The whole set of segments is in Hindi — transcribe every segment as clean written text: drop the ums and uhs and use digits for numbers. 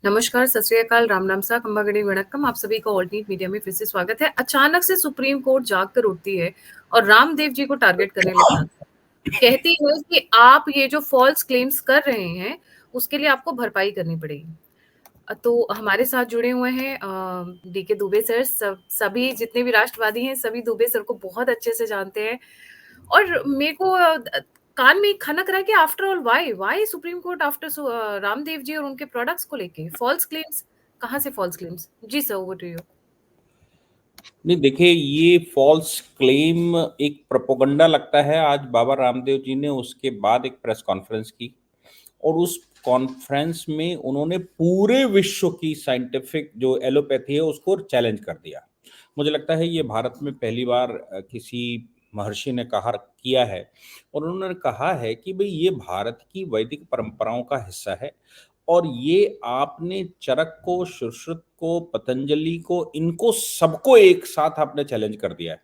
नमस्कार, सत श्री अकाल, राम नमसा, खम्बागणी वणक्कम। आप सभी का ऑल्टरनेट मीडिया में फिर से स्वागत है। अचानक से सुप्रीम कोर्ट जाग कर उठती है और रामदेव जी को टारगेट करने लग जाती है। कहती है कि आप ये जो फॉल्स क्लेम्स कर रहे हैं, उसके लिए आपको भरपाई करनी पड़ेगी। तो हमारे साथ जुड़े हुए हैं डीके दुबे सर। सभी जितने भी राष्ट्रवादी हैं, सभी दुबे सर को बहुत अच्छे से जानते हैं। और मेरे को कान में एक खनक रहा है कि after all why supreme court after Ramdev ji और उनके प्रोडक्ट्स को लेके फॉल्स क्लेम्स। कहाँ से फॉल्स क्लेम्स? जी सर, ओवर टू यू। नहीं, देखिए, ये फॉल्स क्लेम एक प्रोपोगंडा लगता है। आज बाबा रामदेव जी ने उसके बाद एक प्रेस कॉन्फ्रेंस की और उस कॉन्फ्रेंस में उन्होंने पूरे विश्व की साइंटिफिक जो एलोपैथी है उसको चैलेंज कर दिया। मुझे लगता है ये भारत में पहली बार किसी महर्षि ने कहा किया है और उन्होंने कहा है कि भाई ये भारत की वैदिक परंपराओं का हिस्सा है और ये आपने चरक को, सुश्रुत को, पतंजलि को, इनको सबको एक साथ आपने चैलेंज कर दिया है।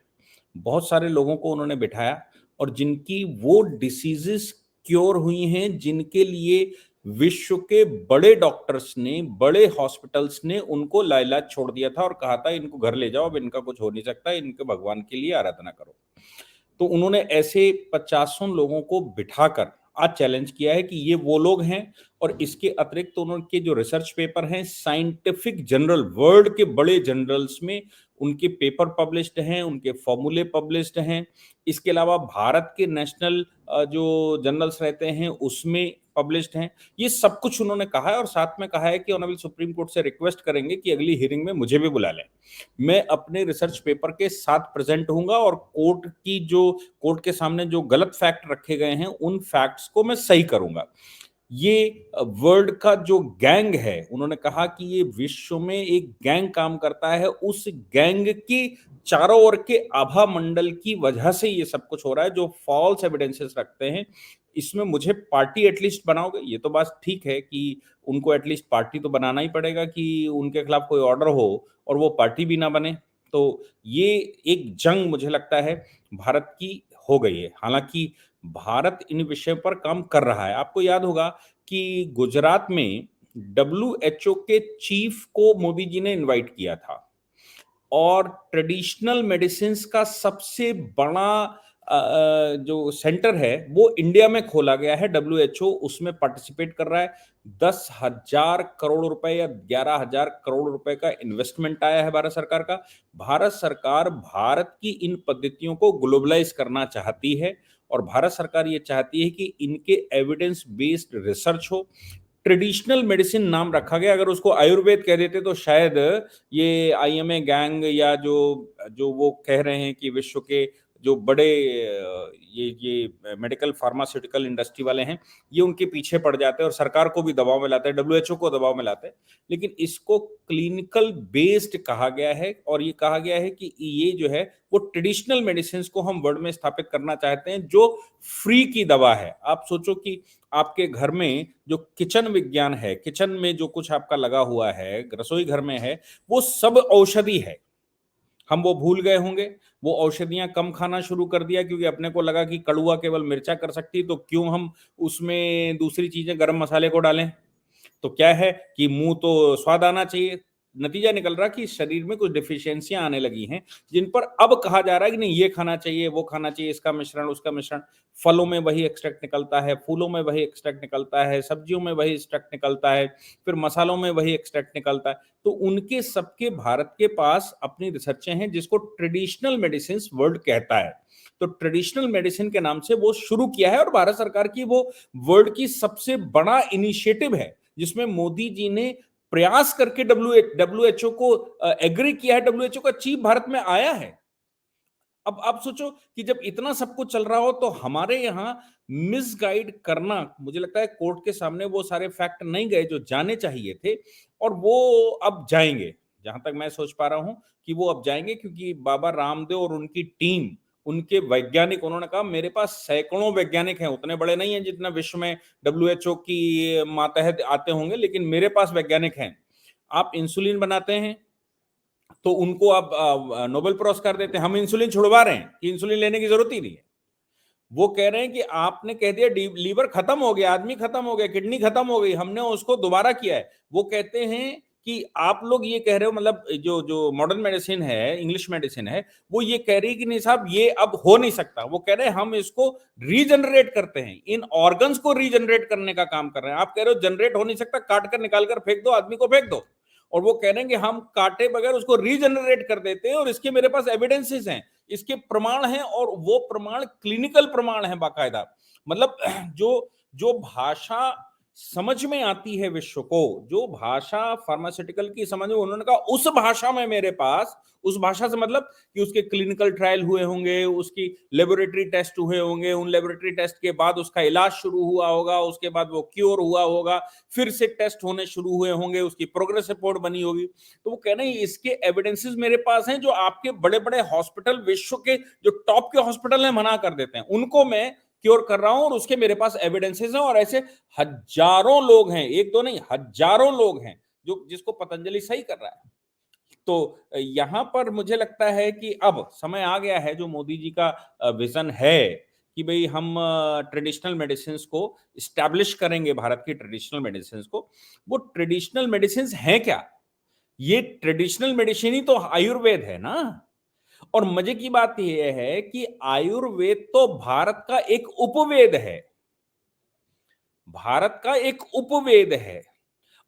बहुत सारे लोगों को उन्होंने बिठाया और जिनकी वो डिसीजेस क्योर हुई हैं, जिनके लिए विश्व के बड़े डॉक्टर्स ने, बड़े हॉस्पिटल्स ने उनको लाइलाज छोड़ दिया था और कहा था इनको घर ले जाओ, अब इनका कुछ हो नहीं सकता, इनके भगवान के लिए आराधना करो। तो उन्होंने ऐसे पचासों लोगों को बिठाकर आज चैलेंज किया है कि ये वो लोग हैं। और इसके अतिरिक्त तो उनके जो रिसर्च पेपर हैं साइंटिफिक जर्नल, वर्ल्ड के बड़े जर्नल्स में उनके पेपर पब्लिश्ड हैं, उनके फॉर्मूले पब्लिश्ड हैं। इसके अलावा भारत के नेशनल जो जर्नल्स रहते हैं उसमें पब्लिश्ड हैं। ये सब कुछ उन्होंने कहा है और साथ में कहा है कि ऑनरेबल सुप्रीम कोर्ट से रिक्वेस्ट करेंगे कि अगली हियरिंग में मुझे भी बुला लें। मैं अपने रिसर्च पेपर के साथ प्रेजेंट होऊंगा और कोर्ट के सामने जो गलत फैक्ट रखे गए हैं उन फैक्ट्स को मैं सही करूंगा। ये वर्ल्ड का जो गैंग है, उन्होंने कहा कि ये विश्व में एक गैंग काम करता है, उस गैंग की चारों ओर के आभा मंडल की वजह से ये सब कुछ हो रहा है जो फॉल्स एविडेंसेस रखते हैं। इसमें मुझे पार्टी एटलीस्ट बनाओगे, ये तो बात ठीक है कि उनको एटलीस्ट पार्टी तो बनाना ही पड़ेगा कि उनके खिलाफ कोई ऑर्डर हो और वो पार्टी भी ना बने। तो ये एक जंग मुझे लगता है भारत की हो गई है। हालांकि भारत इन विषयों पर काम कर रहा है। आपको याद होगा कि गुजरात में डब्ल्यूएचओ के चीफ को मोदी जी ने इनवाइट किया था और ट्रेडिशनल मेडिसिन का सबसे बड़ा जो सेंटर है वो इंडिया में खोला गया है। डब्ल्यूएचओ उसमें पार्टिसिपेट कर रहा है। 10,000 करोड़ रुपए या 11,000 करोड़ रुपए का इन्वेस्टमेंट आया है भारत सरकार का। भारत सरकार भारत की इन पद्धतियों को ग्लोबलाइज करना चाहती है और भारत सरकार ये चाहती है कि इनके एविडेंस बेस्ड रिसर्च हो। ट्रेडिशनल मेडिसिन नाम रखा गया, अगर उसको आयुर्वेद कह देते तो शायद ये आईएमए गैंग या जो जो वो कह रहे हैं कि विश्व के जो बड़े ये मेडिकल फार्मास्यूटिकल इंडस्ट्री वाले हैं, ये उनके पीछे पड़ जाते हैं और सरकार को भी दबाव में लाते हैं, डब्ल्यूएचओ को दबाव में लाते हैं। लेकिन इसको क्लिनिकल बेस्ड कहा गया है और ये कहा गया है कि ये जो है वो ट्रेडिशनल मेडिसिन को हम वर्ल्ड में स्थापित करना चाहते हैं जो फ्री की दवा है। आप सोचो कि आपके घर में जो किचन विज्ञान है, किचन में जो कुछ आपका लगा हुआ है, रसोई घर में है, वो सब औषधि है। हम वो भूल गए होंगे, वो औषधियां कम खाना शुरू कर दिया क्योंकि अपने को लगा कि कड़ुआ केवल मिर्चा कर सकती, तो क्यों हम उसमें दूसरी चीजें गरम मसाले को डालें। तो क्या है कि मुंह तो स्वाद आना चाहिए। नतीजा निकल रहा कि शरीर में कुछ डिफिशियंसियां आने लगी हैं जिन पर अब कहा जा रहा है कि नहीं, ये खाना चाहिए, वो खाना चाहिए, इसका मिश्रण, उसका मिश्रण। फलों में वही एक्सट्रैक्ट निकलता है, फूलों में वही एक्सट्रैक्ट निकलता है, सब्जियों में वही एक्सट्रैक्ट निकलता है, फिर मसालों में वही एक्सट्रैक्ट निकलता है। तो उनके सबके भारत के पास अपनी रिसर्चें हैं जिसको ट्रेडिशनल मेडिसिन वर्ल्ड कहता है। तो ट्रेडिशनल मेडिसिन के नाम से वो शुरू किया है और भारत सरकार की वो वर्ल्ड की सबसे बड़ा इनिशिएटिव है जिसमें मोदी जी ने प्रयास करके डब्ल्यूएचओ को एग्री किया है। डब्ल्यूएचओ का चीफ भारत में आया है। अब आप सोचो कि जब इतना सब कुछ चल रहा हो तो हमारे यहाँ मिसगाइड करना, मुझे लगता है कोर्ट के सामने वो सारे फैक्ट नहीं गए जो जाने चाहिए थे और वो अब जाएंगे। जहां तक मैं सोच पा रहा हूं कि वो अब जाएंगे क्योंकि बाबा रामदेव और उनकी टीम, उनके वैज्ञानिक, उन्होंने कहा मेरे पास सैकड़ों वैज्ञानिक हैं, उतने बड़े नहीं हैं जितना विश्व में डब्ल्यूएचओ की मातहत आते होंगे, लेकिन मेरे पास वैज्ञानिक हैं। आप इंसुलिन बनाते हैं तो उनको आप नोबेल पुरस्कार देते हैं, हम इंसुलिन छुड़वा रहे हैं कि इंसुलिन लेने की जरूरत ही नहीं है। वो कह रहे हैं कि आपने कह दिया लीवर खत्म हो गया, आदमी खत्म हो गया, किडनी खत्म हो गई, हमने उसको दोबारा किया है। वो कहते हैं कि आप लोग ये कह रहे हो, मतलब जो जो मॉडर्न मेडिसिन है, इंग्लिश मेडिसिन है, वो ये कह रही है कि नहीं साहब ये अब हो नहीं सकता। वो कह रहे हैं हम इसको रीजनरेट करते हैं, इन ऑर्गन्स को रीजनरेट करने का काम कर रहे हैं। आप कह रहे हो जनरेट हो नहीं सकता, काट कर निकाल कर फेंक दो, आदमी को फेंक दो। और वो कह रहे हैं कि हम काटे बगैर उसको रीजनरेट कर देते हैं, और इसके मेरे पास एविडेंसेस हैं, इसके प्रमाण हैं, और वो प्रमाण क्लिनिकल प्रमाण है बाकायदा। मतलब जो जो भाषा समझ में आती है विश्व को, जो भाषा फार्मास्यूटिकल की समझ में, उन्होंने कहा उस भाषा में मेरे पास, उस भाषा से मतलब कि उसके क्लिनिकल ट्रायल हुए होंगे, उसकी लेबोरेटरी टेस्ट हुए होंगे, उन लेबोरेटरी टेस्ट के बाद उसका इलाज शुरू हुआ होगा, उसके बाद वो क्योर हुआ होगा, फिर से टेस्ट होने शुरू हुए होंगे, उसकी प्रोग्रेस रिपोर्ट बनी होगी। तो वो कह रहे हैं इसके एविडेंसेस मेरे पास हैं, जो आपके बड़े बड़े हॉस्पिटल, विश्व के जो टॉप के हॉस्पिटल हैं, मना कर देते हैं, उनको मैं क्योर कर रहा हूं, और उसके मेरे पास एविडेंसेस हैं। और ऐसे हजारों लोग हैं, एक दो नहीं, हजारों लोग हैं जो जिसको पतंजलि सही कर रहा है। तो यहां पर मुझे लगता है कि अब समय आ गया है, जो मोदी जी का विजन है कि भाई हम ट्रेडिशनल मेडिसिन को स्टैब्लिश करेंगे, भारत की ट्रेडिशनल मेडिसिन को। वो ट्रेडिशनल मेडिसिन हैं क्या? ये ट्रेडिशनल मेडिसिन ही तो आयुर्वेद है ना। और मजे की बात यह है कि आयुर्वेद तो भारत का एक उपवेद है, भारत का एक उपवेद है।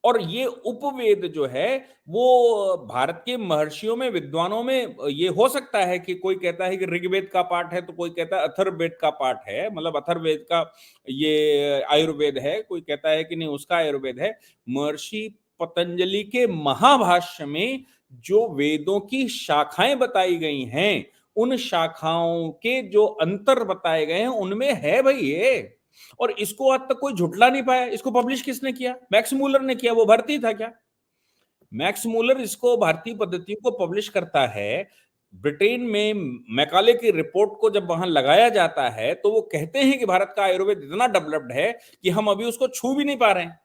और ये उपवेद जो है, वो भारत के महर्षियों में, विद्वानों में, ये हो सकता है कि कोई कहता है कि ऋग्वेद का पाठ है, तो कोई कहता है अथर्ववेद का पाठ है, मतलब अथर्ववेद का ये आयुर्वेद है, कोई कहता है कि नहीं उसका आयुर्वेद है। महर्षि पतंजलि के महाभाष्य में जो वेदों की शाखाएं बताई गई हैं, उन शाखाओं के जो अंतर बताए गए हैं, उनमें है भाई ये। और इसको आज तक कोई झुटला नहीं पाया। इसको पब्लिश किसने किया? मैक्स मूलर ने किया। वो भारतीय था क्या? मैक्स मूलर इसको, भारतीय पद्धतियों को पब्लिश करता है। ब्रिटेन में मैकाले की रिपोर्ट को जब वहां लगाया जाता है, तो वो कहते हैं कि भारत का आयुर्वेद इतना डेवलप्ड है कि हम अभी उसको छू भी नहीं पा रहे हैं,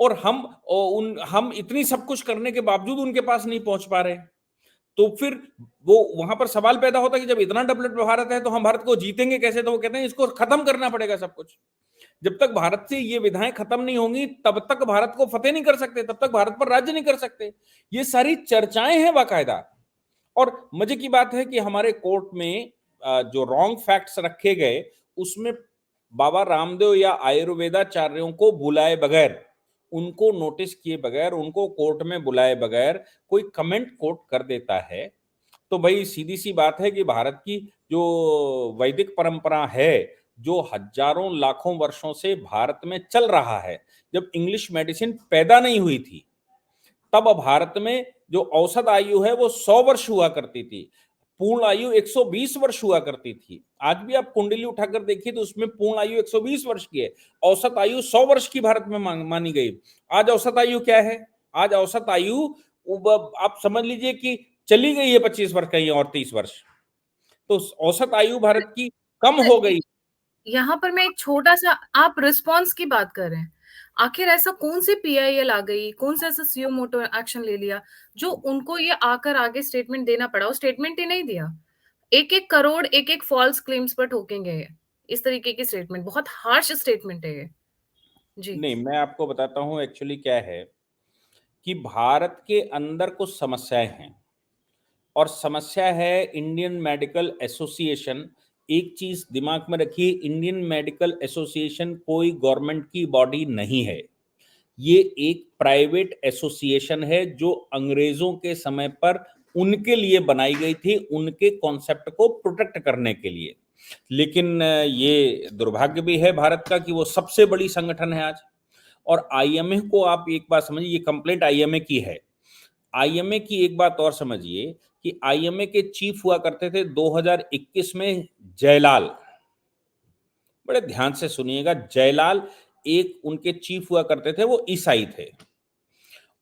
और हम इतनी सब कुछ करने के बावजूद उनके पास नहीं पहुंच पा रहे। तो फिर वो वहां पर सवाल पैदा होता है कि जब इतना डेवलप्ड भारत है, तो हम भारत को जीतेंगे कैसे? तो वो कहते हैं इसको खत्म करना पड़ेगा सब कुछ। जब तक भारत से ये विधाएं खत्म नहीं होंगी, तब तक भारत को फतेह नहीं कर सकते, तब तक भारत पर राज्य नहीं कर सकते। ये सारी चर्चाएं हैं बाकायदा। और मजे की बात है कि हमारे कोर्ट में जो रॉन्ग फैक्ट्स रखे गए, उसमें बाबा रामदेव या आयुर्वेदाचार्यों को बुलाए बगैर, उनको नोटिस किए बगैर, उनको कोर्ट में बुलाए बगैर कोई कमेंट कोर्ट कर देता है, तो भाई सीधी सी बात है कि भारत की जो वैदिक परंपरा है, जो हजारों लाखों वर्षों से भारत में चल रहा है, जब इंग्लिश मेडिसिन पैदा नहीं हुई थी, तब भारत में जो औसत आयु है वो 100 वर्ष हुआ करती थी, पूर्ण आयु 120 वर्ष हुआ करती थी। आज भी आप कुंडली उठाकर देखिए तो उसमें पूर्ण आयु 120 वर्ष की है, औसत आयु 100 वर्ष की भारत में मानी गई। आज औसत आयु क्या है? आज औसत आयु आप समझ लीजिए कि चली गई है 25 वर्ष, कहीं और 30 वर्ष। तो औसत आयु भारत की कम हो गई। यहाँ पर मैं एक छोटा सा, आप रिस्पॉन्स की बात कर रहे हैं, आखिर ऐसा कौन सी पीआईएल आ गई, कौन सा ऐसा सीओ मोटो एक्शन ले लिया जो उनको ये आकर आगे स्टेटमेंट देना पड़ा? वो स्टेटमेंट ही नहीं दिया। 1-1 करोड़ एक फॉल्स क्लेम्स पर ठोकेंगे ये। इस तरीके की स्टेटमेंट, बहुत हार्श स्टेटमेंट है ये। जी। नहीं, मैं आपको बताता हूं एक्चुअली क्या है कि भारत के अंदर कुछ समस्याएं हैं, और समस्या है इंडियन मेडिकल एसोसिएशन। एक चीज दिमाग में रखिए, इंडियन मेडिकल एसोसिएशन कोई गवर्नमेंट की बॉडी नहीं है। ये एक प्राइवेट एसोसिएशन है, जो अंग्रेजों के समय पर उनके लिए बनाई गई थी, उनके कॉन्सेप्ट को प्रोटेक्ट करने के लिए। लेकिन ये दुर्भाग्य भी है भारत का कि वो सबसे बड़ी संगठन है आज। और आईएमए को आप एक बात समझिए, ये कंप्लेंट आईएमए की है। आईएमए की एक बात और समझिए कि आईएमए के चीफ हुआ करते थे 2021 में जयलाल। बड़े ध्यान से सुनिएगा, जयलाल एक उनके चीफ हुआ करते थे, वो ईसाई थे,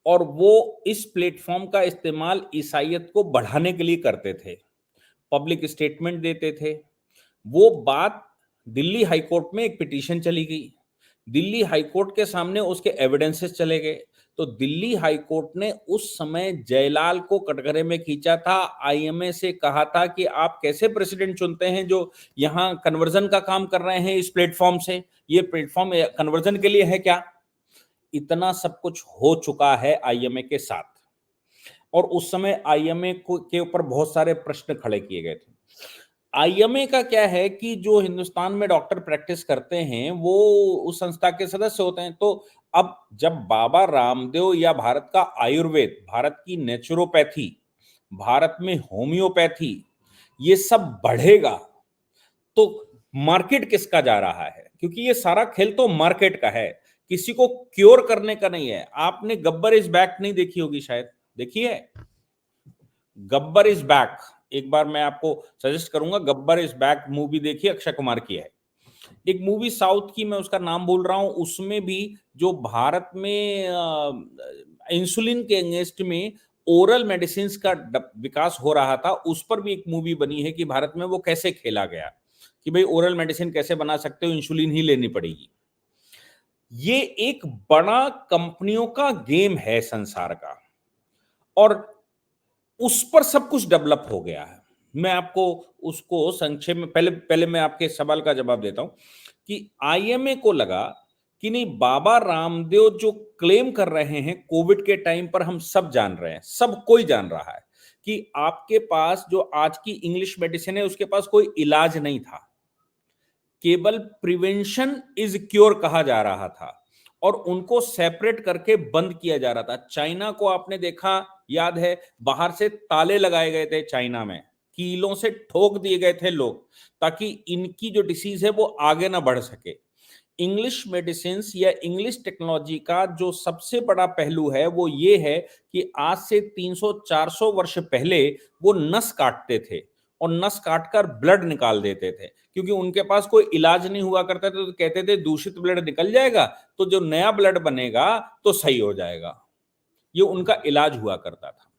और वो इस प्लेटफॉर्म का इस्तेमाल ईसाइयत को बढ़ाने के लिए करते थे, पब्लिक स्टेटमेंट देते थे। वो बात दिल्ली हाईकोर्ट में एक पिटीशन चली गई, दिल्ली हाईकोर्ट के सामने उसके एविडेंसेस चले गए। तो दिल्ली हाई कोर्ट ने उस समय जयलाल को कटघरे में खींचा था, आईएमए से कहा था कि आप कैसे प्रेसिडेंट चुनते हैं जो यहाँ कन्वर्जन का काम कर रहे हैं इस प्लेटफॉर्म से, ये प्लेटफॉर्म कन्वर्जन के लिए है क्या? इतना सब कुछ हो चुका है आईएमए के साथ, और उस समय आईएमए के ऊपर बहुत सारे प्रश्न खड़े किए गए थे। आईएमए का क्या है कि जो हिंदुस्तान में डॉक्टर प्रैक्टिस करते हैं वो उस संस्था के सदस्य होते हैं। तो अब जब बाबा रामदेव या भारत का आयुर्वेद, भारत की नेचुरोपैथी, भारत में होम्योपैथी, ये सब बढ़ेगा तो मार्केट किसका जा रहा है? क्योंकि ये सारा खेल तो मार्केट का है, किसी को क्योर करने का नहीं है। आपने गब्बर इज बैक नहीं देखी होगी, शायद देखी है? गब्बर इज बैक, एक बार मैं आपको सजेस्ट करूंगा, गब्बर इज बैक मूवी देखिए, अक्षय कुमार की है। एक मूवी साउथ की, मैं उसका नाम बोल रहा हूं, उसमें भी जो भारत में इंसुलिन के अगेंस्ट में ओरल मेडिसिन का विकास हो रहा था, उस पर भी एक मूवी बनी है कि भारत में वो कैसे खेला गया कि भाई ओरल मेडिसिन कैसे बना सकते हो, इंसुलिन ही लेनी पड़ेगी। ये एक बड़ा कंपनियों का गेम है संसार का, और उस पर सब कुछ डेवलप हो गया है। मैं आपको उसको संक्षेप में, पहले पहले मैं आपके सवाल का जवाब देता हूं कि आईएमए को लगा कि नहीं, बाबा रामदेव जो क्लेम कर रहे हैं कोविड के टाइम पर, हम सब जान रहे हैं, सब कोई जान रहा है कि आपके पास जो आज की इंग्लिश मेडिसिन है उसके पास कोई इलाज नहीं था, केवल प्रिवेंशन इज क्योर कहा जा रहा था, और उनको सेपरेट करके बंद किया जा रहा था। चाइना को आपने देखा, याद है, बाहर से ताले लगाए गए थे, चाइना में कीलों से ठोक दिए गए थे लोग, ताकि इनकी जो डिसीज है वो आगे ना बढ़ सके। इंग्लिश मेडिसिन या इंग्लिश टेक्नोलॉजी का जो सबसे बड़ा पहलू है वो ये है कि आज से 300-400 वर्ष पहले वो नस काटते थे और नस काटकर ब्लड निकाल देते थे, क्योंकि उनके पास कोई इलाज नहीं हुआ करता था, तो कहते थे दूषित ब्लड निकल जाएगा तो जो नया ब्लड बनेगा तो सही हो जाएगा। ये उनका इलाज हुआ करता था।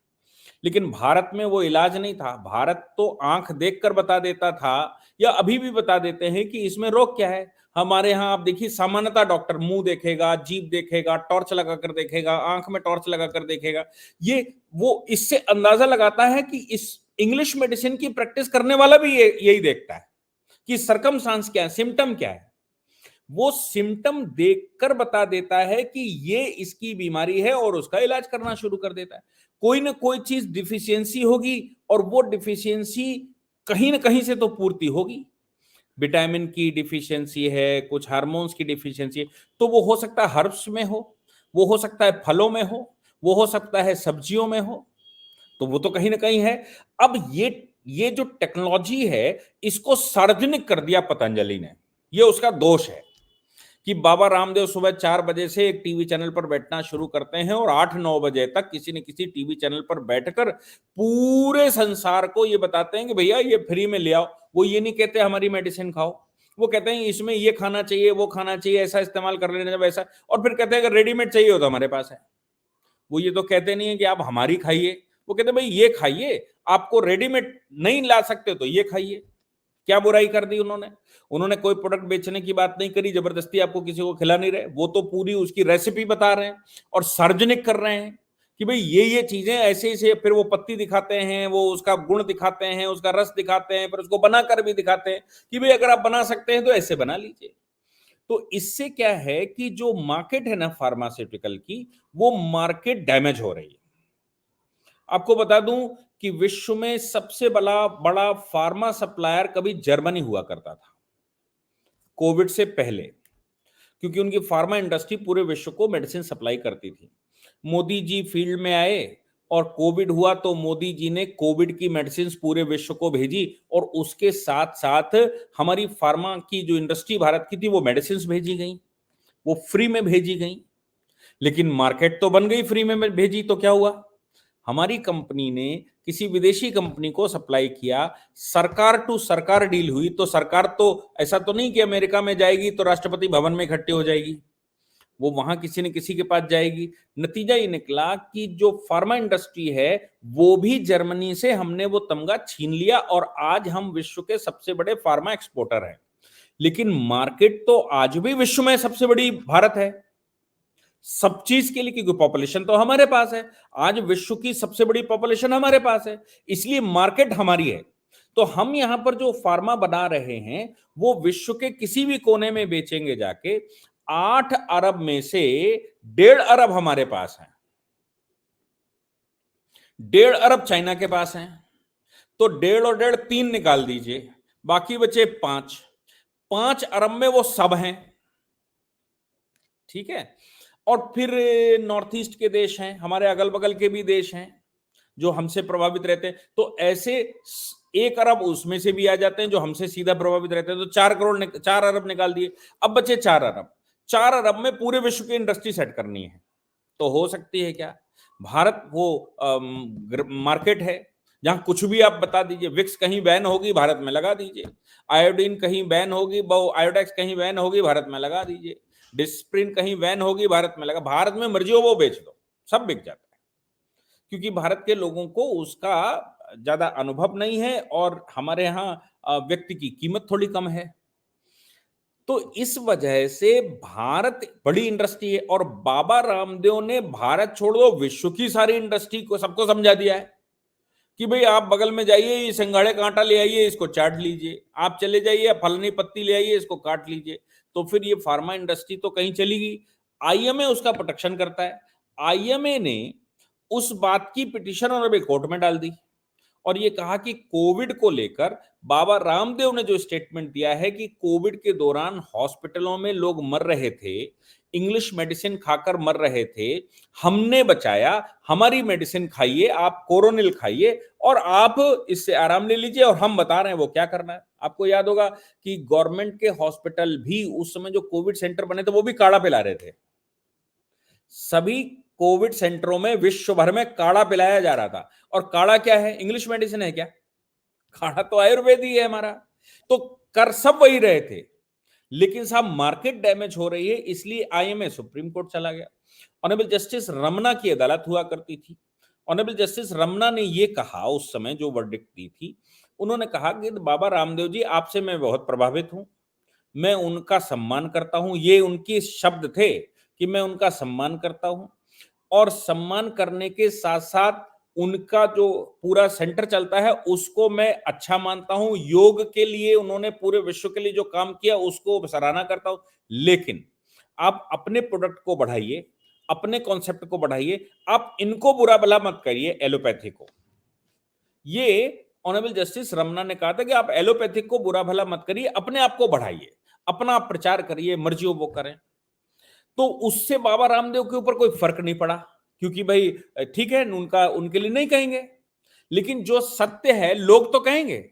लेकिन भारत में वो इलाज नहीं था। भारत तो आंख देखकर बता देता था, या अभी भी बता देते हैं कि इसमें रोग क्या है। हमारे यहाँ आप देखिए, सामान्यतः डॉक्टर मुंह देखेगा, जीभ देखेगा, टॉर्च लगाकर देखेगा, आंख में टॉर्च लगाकर देखेगा। ये वो इससे अंदाजा लगाता है कि इस इंग्लिश मेडिसिन की प्रैक्टिस करने वाला भी यही देखता है कि सरकमस्टांस क्या है, सिम्टम क्या है। वो सिम्टम देखकर बता देता है कि ये इसकी बीमारी है और उसका इलाज करना शुरू कर देता है। कोई ना कोई चीज डिफिशियंसी होगी, और वो डिफिशियंसी कहीं ना कहीं से तो पूर्ति होगी। विटामिन की डिफिशियंसी है, कुछ हार्मोन्स की डिफिशियंसी है, तो वो हो सकता है हर्ब्स में हो, वो हो सकता है फलों में हो सकता है सब्जियों में हो, तो वो तो कहीं ना कहीं है। अब ये जो टेक्नोलॉजी है, इसको सार्वजनिक कर दिया पतंजलि ने। ये उसका दोष है कि बाबा रामदेव सुबह 4 बजे से एक टीवी चैनल पर बैठना शुरू करते हैं और 8-9 बजे तक किसी न किसी टीवी चैनल पर बैठकर पूरे संसार को ये बताते हैं कि भैया ये फ्री में ले आओ। वो ये नहीं कहते हमारी मेडिसिन खाओ, वो कहते हैं इसमें ये खाना चाहिए, वो खाना चाहिए, ऐसा इस्तेमाल कर लेना वैसा, और फिर कहते हैं अगर रेडीमेड चाहिए हो तो हमारे पास है। वो ये तो कहते नहीं है कि आप हमारी खाइए, वो कहते हैं भाई ये खाइए, आपको रेडीमेड नहीं ला सकते तो ये खाइए। क्या बुराई कर दी उन्होंने? उन्होंने कोई प्रोडक्ट बेचने की बात नहीं करी, जबरदस्ती आपको किसी को खिला नहीं रहे, वो तो पूरी उसकी रेसिपी बता रहे हैं और सार्वजनिक कर रहे हैं कि भाई ये चीजें ऐसे ऐसे, फिर वो पत्ती दिखाते हैं, वो उसका गुण दिखाते हैं, उसका रस दिखाते हैं, फिर उसको बनाकर भी दिखाते हैं कि भाई अगर आप बना सकते हैं तो ऐसे बना लीजिए। तो इससे क्या है कि जो मार्केट है ना फार्मास्यूटिकल की, वो मार्केट डैमेज हो रही है। आपको बता दूं कि विश्व में सबसे बड़ा बड़ा फार्मा सप्लायर कभी जर्मनी हुआ करता था कोविड से पहले, क्योंकि उनकी फार्मा इंडस्ट्री पूरे विश्व को मेडिसिन सप्लाई करती थी। मोदी जी फील्ड में आए और कोविड हुआ तो मोदी जी ने कोविड की मेडिसिन पूरे विश्व को भेजी, और उसके साथ साथ हमारी फार्मा की जो इंडस्ट्री भारत की थी वो मेडिसिन भेजी गई, वो फ्री में भेजी गई। लेकिन मार्केट तो बन गई, फ्री में भेजी तो क्या हुआ? हमारी कंपनी ने किसी विदेशी कंपनी को सप्लाई किया, सरकार टू सरकार डील हुई, तो सरकार तो ऐसा तो नहीं कि अमेरिका में जाएगी तो राष्ट्रपति भवन में इकट्ठी हो जाएगी, वो वहां किसी न किसी के पास जाएगी। नतीजा ये निकला कि जो फार्मा इंडस्ट्री है वो भी जर्मनी से हमने वो तमगा छीन लिया, और आज हम विश्व के सबसे बड़े फार्मा एक्सपोर्टर हैं। लेकिन मार्केट तो आज भी विश्व में सबसे बड़ी भारत है। सब चीज के लिए, क्योंकि पॉपुलेशन तो हमारे पास है, आज विश्व की सबसे बड़ी पॉपुलेशन हमारे पास है, इसलिए मार्केट हमारी है। तो हम यहां पर जो फार्मा बना रहे हैं वो विश्व के किसी भी कोने में बेचेंगे जाके। 8 अरब में से 1.5 अरब हमारे पास है, 1.5 अरब चाइना के पास है, तो 1.5 और 1.5 3 निकाल दीजिए, बाकी बचे 5। 5 अरब में वो सब हैं, ठीक है। और फिर नॉर्थ ईस्ट के देश हैं, हमारे अगल बगल के भी देश हैं जो हमसे प्रभावित रहते हैं, तो ऐसे 1 अरब उसमें से भी आ जाते हैं जो हमसे सीधा प्रभावित रहते हैं, तो 4 अरब निकाल दिए। अब बचे 4 अरब। 4 अरब में पूरे विश्व की इंडस्ट्री सेट करनी है, तो हो सकती है क्या? भारत वो मार्केट है जहां कुछ भी आप बता दीजिए, विक्स कहीं बैन होगी भारत में लगा दीजिए, आयोडीन कहीं बैन होगी, आयोडेक्स कहीं बैन होगी भारत में लगा दीजिए, डिस्प्रिन कहीं बैन होगी भारत में लगा, भारत में मर्जी हो वो बेच दो, सब बिक जाता है, क्योंकि भारत के लोगों को उसका ज्यादा अनुभव नहीं है और हमारे यहाँ व्यक्ति की कीमत थोड़ी कम है। तो इस वजह से भारत बड़ी इंडस्ट्री है, और बाबा रामदेव ने भारत छोड़ दो विश्व की सारी इंडस्ट्री को सबको समझा दिया है कि भाई आप बगल में जाइए, ये सिंघाड़े कांटा ले आइए, इसको चाट लीजिए, आप चले जाइए फलनी पत्ती ले आइए, इसको काट लीजिए। तो फिर ये फार्मा इंडस्ट्री तो कहीं चली गई। आईएमए उसका प्रोटेक्शन करता है। आईएमए ने उस बात की पिटीशन और कोर्ट में डाल दी और ये कहा कि कोविड को लेकर बाबा रामदेव ने जो स्टेटमेंट दिया है कि कोविड के दौरान हॉस्पिटलों में लोग मर रहे थे, इंग्लिश मेडिसिन खाकर मर रहे थे, हमने बचाया, हमारी मेडिसिन खाइए, आप कोरोनिल खाइए और आप इससे आराम ले लीजिए, और हम बता रहे हैं वो क्या करना है। आपको याद होगा कि गवर्नमेंट के हॉस्पिटल भी उस समय जो कोविड सेंटर बने थे वो भी काढ़ा पिला रहे थे। सभी कोविड सेंटरों में विश्व भर में काढ़ा पिलाया जा रहा था, और काढ़ा क्या है? इंग्लिश मेडिसिन है क्या? काढ़ा तो आयुर्वेद ही है हमारा। तो कर सब वही रहे थे, लेकिन साहब मार्केट डैमेज हो रही है, इसलिए आईएमए सुप्रीम कोर्ट चला गया। ऑनरेबल जस्टिस रमना की अदालत हुआ करती थी। ऑनरेबल जस्टिस रमना ने यह कहा, उस समय जो वर्डिक्ट दी थी, उन्होंने कहा कि बाबा रामदेव जी, आपसे मैं बहुत प्रभावित हूं, मैं उनका सम्मान करता हूं, ये उनके शब्द थे कि मैं उनका सम्मान करता हूं, और सम्मान करने के साथ साथ उनका जो पूरा सेंटर चलता है उसको मैं अच्छा मानता हूं। योग के लिए उन्होंने पूरे विश्व के लिए जो काम किया उसको सराहना करता हूं, लेकिन आप अपने प्रोडक्ट को बढ़ाइए, अपने कॉन्सेप्ट को बढ़ाइए, आप इनको बुरा भला मत करिए, एलोपैथी को। ये ऑनरेबल जस्टिस रमना ने कहा था कि आप एलोपैथिक को बुरा भला मत करिए, अपने आप को बढ़ाइए, अपना प्रचार करिए, मर्जी हो वो करें। तो उससे बाबा रामदेव के ऊपर कोई फर्क नहीं पड़ा, क्योंकि भाई ठीक है, उनका उनके लिए नहीं कहेंगे, लेकिन जो सत्य है लोग तो कहेंगे।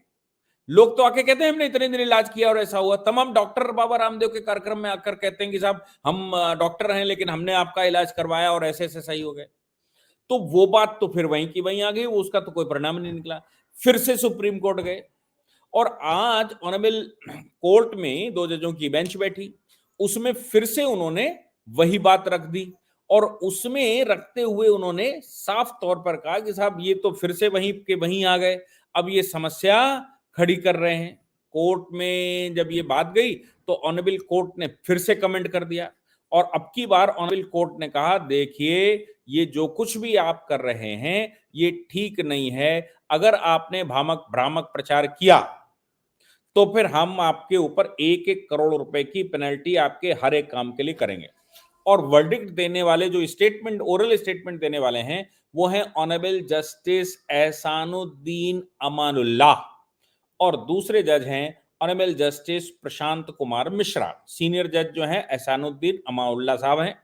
लोग तो आके कहते हैं हमने इतने दिन इलाज किया और ऐसा हुआ। तमाम डॉक्टर बाबा रामदेव के कार्यक्रम में आकर कहते हैं कि साहब हम डॉक्टर हैं लेकिन हमने आपका इलाज करवाया और ऐसे ऐसे सही हो गए। तो वो बात तो फिर वहीं की वहीं आ गई, उसका तो कोई परिणाम नहीं निकला। फिर से सुप्रीम कोर्ट गए और आज ऑनरेबल कोर्ट में 2 जजों की बेंच बैठी, उसमें फिर से उन्होंने वही बात रख दी, और उसमें रखते हुए उन्होंने साफ तौर पर कहा कि साहब ये तो फिर से वहीं के वहीं आ गए, अब ये समस्या खड़ी कर रहे हैं। कोर्ट में जब ये बात गई तो ऑनरेबल कोर्ट ने फिर से कमेंट कर दिया, और अब की बार ऑनरेबल कोर्ट ने कहा देखिए ये जो कुछ भी आप कर रहे हैं ये ठीक नहीं है, अगर आपने भ्रामक प्रचार किया तो फिर हम आपके ऊपर 1-1 करोड़ रुपए की पेनल्टी आपके हर एक काम के लिए करेंगे। और वर्डिक्ट देने वाले जो स्टेटमेंट, ओरल स्टेटमेंट देने वाले हैं, वो हैं ऑनरेबल जस्टिस एहसानुद्दीन अमानुल्लाह, और दूसरे जज हैं honourable justice Prashant Kumar Mishra. Senior जज जो हैं एहसानुद्दीन अमानुल्लाह साहब हैं,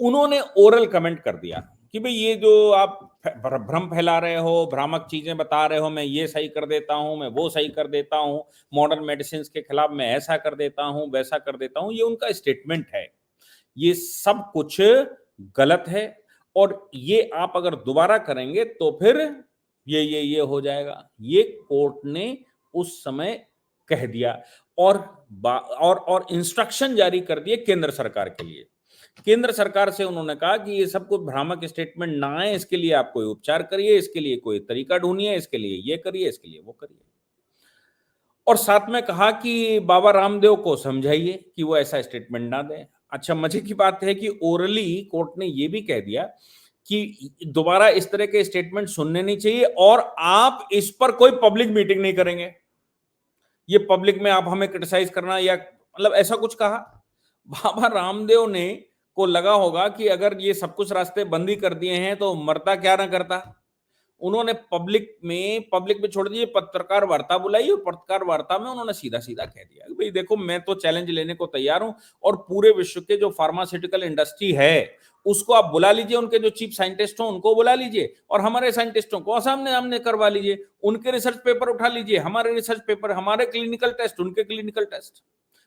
उन्होंने ओरल कमेंट कर दिया कि भाई ये जो आप भ्रम फैला रहे हो, भ्रामक चीजें बता रहे हो, मैं ये सही कर देता हूं, मैं वो सही कर देता हूं, मॉडर्न मेडिसिन के खिलाफ मैं ऐसा कर देता हूं, वैसा कर देता हूं, ये उनका स्टेटमेंट है, ये सब कुछ गलत है, और ये आप अगर दोबारा करेंगे तो फिर ये हो जाएगा। ये कोर्ट ने उस समय कह दिया, और इंस्ट्रक्शन जारी कर दिए केंद्र सरकार के लिए। केंद्र सरकार से उन्होंने कहा कि ये सब कुछ भ्रामक स्टेटमेंट ना आए, इसके लिए आप कोई उपचार करिए, इसके लिए कोई तरीका ढूंढिए, इसके लिए ये करिए, इसके लिए वो करिए। और साथ में कहा कि बाबा रामदेव को समझाइए कि वो ऐसा स्टेटमेंट ना दें। अच्छा, मजे की बात है कि ओरली कोर्ट ने ये भी कह दिया कि दोबारा इस तरह के स्टेटमेंट सुनने नहीं चाहिए और आप इस पर कोई पब्लिक मीटिंग नहीं करेंगे। ये पब्लिक में आप हमें क्रिटिसाइज करना या मतलब ऐसा कुछ कहा। बाबा रामदेव ने को लगा होगा कि अगर ये सब कुछ रास्ते बंद ही कर दिए हैं तो मरता क्या ना करता। उन्होंने पब्लिक में छोड़ दिए, पत्रकार वार्ता बुलाई और पत्रकार वार्ता में उन्होंने सीधा सीधा कह दिया कि भाई देखो, मैं तो चैलेंज लेने को तैयार हूं और पूरे विश्व के जो फार्मास्यूटिकल इंडस्ट्री है उसको आप बुला लीजिए, उनके जो चीफ साइंटिस्ट हो उनको बुला लीजिए और हमारे साइंटिस्टों को सामने सामने करवा लीजिए, उनके रिसर्च पेपर उठा लीजिए, हमारे रिसर्च पेपर, हमारे क्लिनिकल टेस्ट, उनके क्लिनिकल टेस्ट।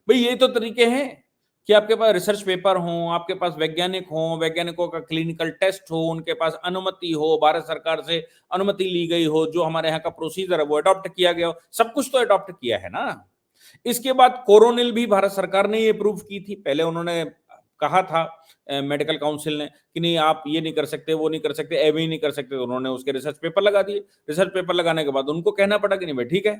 भाई यही तो तरीके हैं कि आपके पास रिसर्च पेपर हो, आपके पास वैज्ञानिक हो, वैज्ञानिकों का क्लिनिकल टेस्ट हो, उनके पास अनुमति हो, भारत सरकार से अनुमति ली गई हो, जो हमारे यहाँ का प्रोसीजर है वो अडॉप्ट किया गया हो, सब कुछ तो अडॉप्ट किया है ना। इसके बाद कोरोनिल भी भारत सरकार ने ये अप्रूव की थी। पहले उन्होंने कहा था मेडिकल काउंसिल ने कि नहीं आप ये नहीं कर सकते, वो नहीं कर सकते, एवं ही नहीं कर सकते, तो उन्होंने उसके रिसर्च पेपर लगा दिए। रिसर्च पेपर लगाने के बाद उनको कहना पड़ा कि नहीं भाई ठीक है।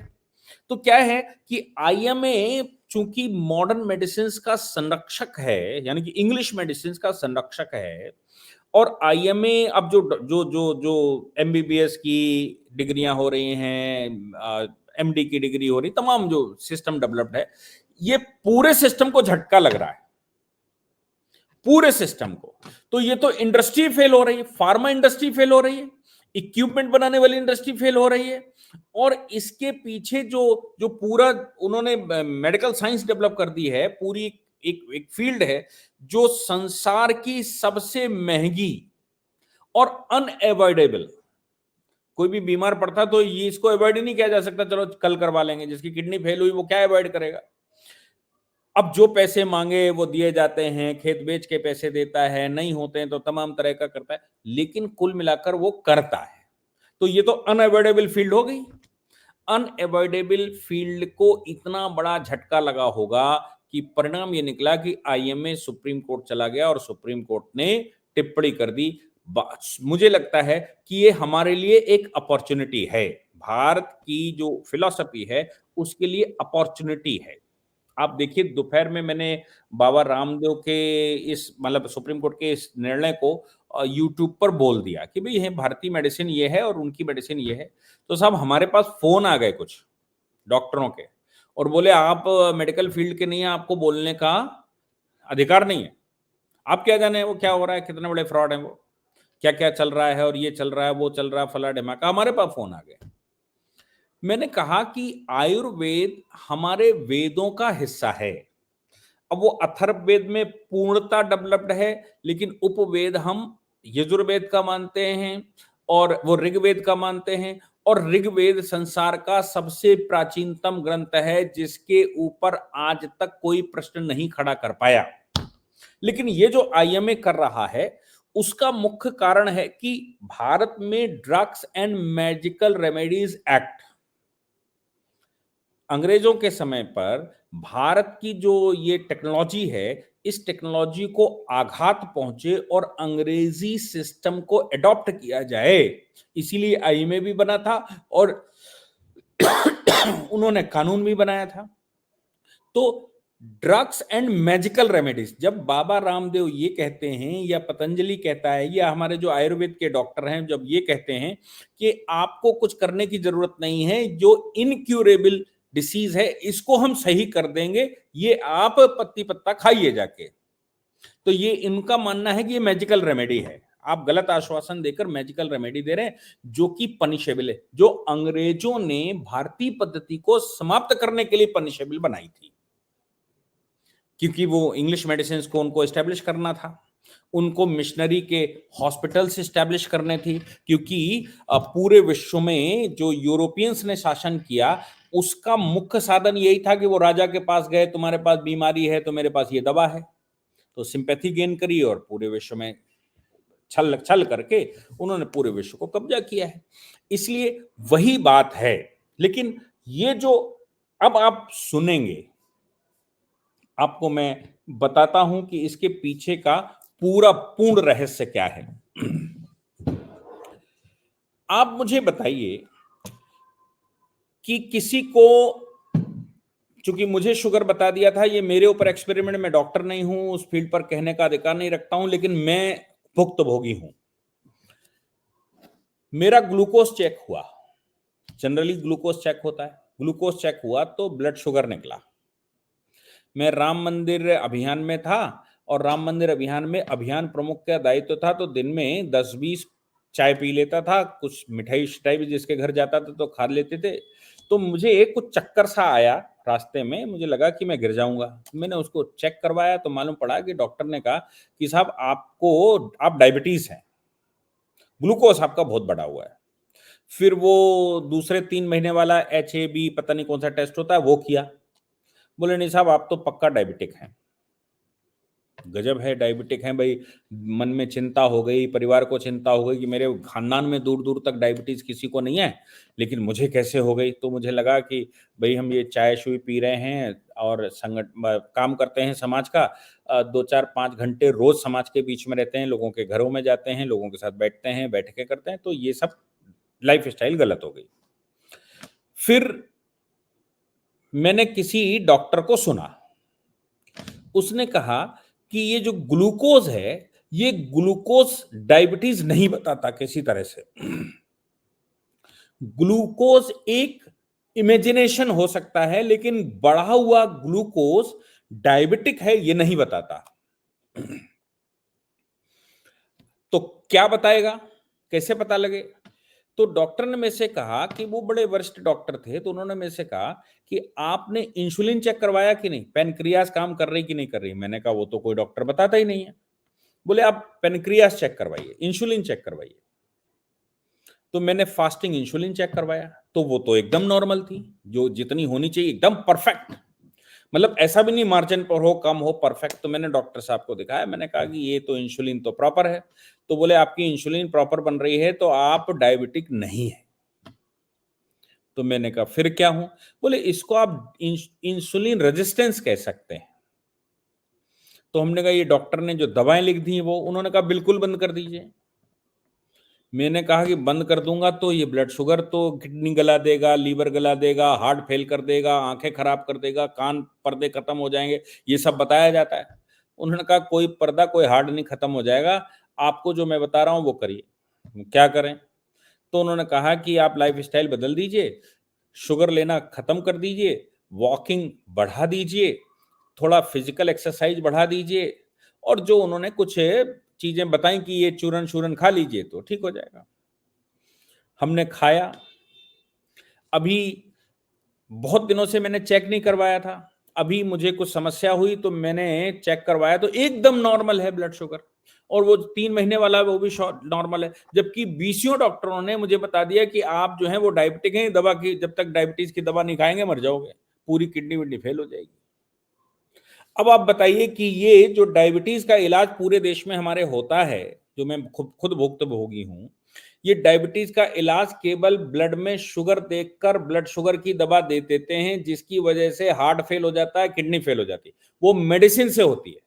तो क्या है कि आईएमए चूंकि मॉडर्न मेडिसिन का संरक्षक है, यानी कि इंग्लिश मेडिसिन का संरक्षक है, और आईएमए अब जो जो जो जो एमबीबीएस की डिग्रियां हो रही हैं, एमडी की डिग्री हो रही, तमाम जो सिस्टम डेवलप्ड है, ये पूरे सिस्टम को झटका लग रहा है, पूरे सिस्टम को। तो ये तो इंडस्ट्री फेल हो रही है, फार्मा इंडस्ट्री फेल हो रही है, इक्विपमेंट बनाने वाली इंडस्ट्री फेल हो रही है, और इसके पीछे जो जो पूरा उन्होंने मेडिकल साइंस डेवलप कर दी है, पूरी एक फील्ड है जो संसार की सबसे महंगी और अनएवॉइडेबल। कोई भी बीमार पड़ता तो ये इसको अवॉइड ही नहीं किया जा सकता, चलो कल करवा लेंगे, जिसकी किडनी फेल हुई वो क्या अवॉइड करेगा। अब जो पैसे मांगे वो दिए जाते हैं, खेत बेच के पैसे देता है, नहीं होते हैं तो तमाम तरह का करता है, लेकिन कुल मिलाकर वो करता है। तो ये तो अनअवॉइडेबल फील्ड हो गई। अनअवॉइडेबल फील्ड को इतना बड़ा झटका लगा होगा कि परिणाम ये निकला कि आईएमए सुप्रीम कोर्ट चला गया और सुप्रीम कोर्ट ने टिप्पणी कर दी। मुझे लगता है कि ये हमारे लिए एक अपॉर्चुनिटी है, भारत की जो फिलॉसफी है उसके लिए अपॉर्चुनिटी है। आप देखिए, दोपहर में मैंने बाबा रामदेव के इस मतलब सुप्रीम कोर्ट के इस निर्णय को यूट्यूब पर बोल दिया कि भाई ये भारतीय मेडिसिन ये है और उनकी मेडिसिन ये है। तो साहब हमारे पास फोन आ गए कुछ डॉक्टरों के और बोले आप मेडिकल फील्ड के नहीं है, आपको बोलने का अधिकार नहीं है, आप क्या जाने वो क्या हो रहा है, कितने बड़े फ्रॉड है वो, क्या क्या चल रहा है और ये चल रहा है वो चल रहा है, फला ढिमाका। हमारे पास फोन आ गए। मैंने कहा कि आयुर्वेद हमारे वेदों का हिस्सा है। अब वो अथर्ववेद में पूर्णता डेवलप्ड है, लेकिन उपवेद हम यजुर्वेद का मानते हैं और वो ऋग्वेद का मानते हैं, और ऋग्वेद संसार का सबसे प्राचीनतम ग्रंथ है जिसके ऊपर आज तक कोई प्रश्न नहीं खड़ा कर पाया। लेकिन ये जो आईएमए कर रहा है उसका मुख्य कारण है कि भारत में drugs and magical remedies act अंग्रेजों के समय पर भारत की जो ये टेक्नोलॉजी है, इस टेक्नोलॉजी को आघात पहुंचे और अंग्रेजी सिस्टम को अडॉप्ट किया जाए, इसीलिए आईएमए भी बना था और उन्होंने कानून भी बनाया था। तो ड्रग्स एंड मैजिकल रेमेडीज, जब बाबा रामदेव ये कहते हैं या पतंजलि कहता है या हमारे जो आयुर्वेद के डॉक्टर हैं जब ये कहते हैं कि आपको कुछ करने की जरूरत नहीं है, जो इनक्यूरेबल डिसीज है इसको हम सही कर देंगे, ये आप पत्ती पत्ता खाइए जाके। तो ये इनका मानना है कि ये मैजिकल रेमेडी है, आप गलत आश्वासन देकर मैजिकल रेमेडी दे रहे हैं जो कि पनिशेबल है, जो अंग्रेजों ने भारतीय पद्धति को समाप्त करने के लिए पनिशेबल बनाई थी, क्योंकि वो इंग्लिश मेडिसिन को उनको एस्टेब्लिश करना था, उनको मिशनरी के हॉस्पिटल्स एस्टेब्लिश करने थी, क्योंकि पूरे विश्व में जो यूरोपियंस ने शासन किया उसका मुख्य साधन यही था कि वो राजा के पास गए, तुम्हारे पास बीमारी है तो मेरे पास ये दवा है, तो सिंपैथी गेन करी और पूरे विश्व में छल छल करके उन्होंने पूरे विश्व को कब्जा किया है। इसलिए वही बात है। लेकिन ये जो अब आप सुनेंगे, आपको मैं बताता हूं कि इसके पीछे का पूरा पूर्ण रहस्य क्या है। आप मुझे बताइए कि किसी को चूंकि मुझे शुगर बता दिया था, ये मेरे ऊपर एक्सपेरिमेंट, में डॉक्टर नहीं हूं, उस फील्ड पर कहने का अधिकार नहीं रखता हूं, लेकिन मैं भुक्तभोगी हूं। मेरा ग्लूकोज चेक हुआ, जनरली ग्लूकोज चेक होता है, ग्लूकोज चेक हुआ तो ब्लड शुगर निकला। मैं राम मंदिर अभियान में था, और राम मंदिर अभियान में अभियान प्रमुख का दायित्व था, तो दिन में 10-20 चाय पी लेता था, कुछ मिठाई शिठाई भी जिसके घर जाता था तो खा लेते थे। तो मुझे कुछ चक्कर सा आया रास्ते में, मुझे लगा कि मैं गिर जाऊंगा। मैंने उसको चेक करवाया तो मालूम पड़ा कि डॉक्टर ने कहा कि साहब आप डायबिटीज है, ग्लूकोज आपका बहुत बढ़ा हुआ है। फिर वो दूसरे 3 महीने वाला HAB पता नहीं कौन सा टेस्ट होता है वो किया, बोले नहीं साहब आप तो पक्का डायबिटिक हैं। गजब है, डायबिटिक हैं भाई। मन में चिंता हो गई, परिवार को चिंता हो गई कि मेरे खानदान में दूर दूर तक डायबिटीज किसी को नहीं है, लेकिन मुझे कैसे हो गई। तो मुझे लगा कि भाई हम ये चाय शुई पी रहे हैं और काम करते हैं समाज का, 2-4-5 घंटे रोज समाज के बीच में रहते हैं, लोगों के घरों में जाते हैं, लोगों के साथ बैठते हैं, बैठकें करते हैं, तो ये सब लाइफ स्टाइल गलत हो गई। फिर मैंने किसी डॉक्टर को सुना, उसने कहा कि ये जो ग्लूकोज है, ये ग्लूकोज डायबिटीज नहीं बताता किसी तरह से। ग्लूकोज एक इमेजिनेशन हो सकता है, लेकिन बढ़ा हुआ ग्लूकोज डायबिटिक है ये नहीं बताता। तो क्या बताएगा, कैसे पता लगे? तो डॉक्टर ने मेरे से कहा कि वो बड़े वरिष्ठ डॉक्टर थे, तो उन्होंने मेरे से कहा कि आपने इंसुलिन चेक करवाया कि नहीं, पेनक्रियास काम कर रही कि नहीं कर रही। मैंने कहा वो तो कोई डॉक्टर बताता ही नहीं है। बोले आप पेनक्रियास चेक करवाइए, इंसुलिन चेक करवाइए। तो मैंने फास्टिंग इंसुलिन चेक करवाया, तो वो तो एकदम नॉर्मल थी, जो जितनी होनी चाहिए एकदम परफेक्ट, मतलब ऐसा भी नहीं मार्जिन पर हो, कम हो, परफेक्ट। तो मैंने डॉक्टर साहब को दिखाया, मैंने कहा कि ये तो इंसुलिन तो प्रॉपर है। तो बोले आपकी इंसुलिन प्रॉपर बन रही है तो आप डायबिटिक नहीं है। तो मैंने कहा फिर क्या हूं? बोले इसको आप इंसुलिन रेजिस्टेंस कह सकते हैं। तो हमने कहा ये डॉक्टर ने जो दवाएं लिख दी वो, उन्होंने कहा बिल्कुल बंद कर दीजिए। मैंने कहा कि बंद कर दूंगा तो ये ब्लड शुगर तो किडनी गला देगा, लीवर गला देगा, हार्ट फेल कर देगा, आंखें खराब कर देगा, कान पर्दे खत्म हो जाएंगे, ये सब बताया जाता है। उन्होंने कहा कोई पर्दा कोई हार्ट नहीं खत्म हो जाएगा, आपको जो मैं बता रहा हूँ वो करिए। क्या करें? तो उन्होंने कहा कि आप लाइफ स्टाइल बदल दीजिए, शुगर लेना खत्म कर दीजिए, वॉकिंग बढ़ा दीजिए, थोड़ा फिजिकल एक्सरसाइज बढ़ा दीजिए, और जो उन्होंने कुछ चीजें बताई कि ये चूरन शूरन खा लीजिए तो ठीक हो जाएगा। हमने खाया। अभी बहुत दिनों से मैंने चेक नहीं करवाया था, अभी मुझे कुछ समस्या हुई तो मैंने चेक करवाया तो एकदम नॉर्मल है ब्लड शुगर, और वो 3 महीने वाला वो भी नॉर्मल है। जबकि 20 डॉक्टरों ने मुझे बता दिया कि आप जो है वो डायबिटिक हैं, दवा की जब तक डायबिटीज की दवा नहीं खाएंगे मर जाओगे, पूरी किडनी विडनी फेल हो जाएगी। अब आप बताइए कि ये जो डायबिटीज का इलाज पूरे देश में हमारे होता है, जो मैं खुद खुद भुक्तभोगी हूं, ये डायबिटीज का इलाज केवल ब्लड में शुगर देखकर ब्लड शुगर की दवा दे देते हैं, जिसकी वजह से हार्ट फेल हो जाता है, किडनी फेल हो जाती है। वो मेडिसिन से होती है,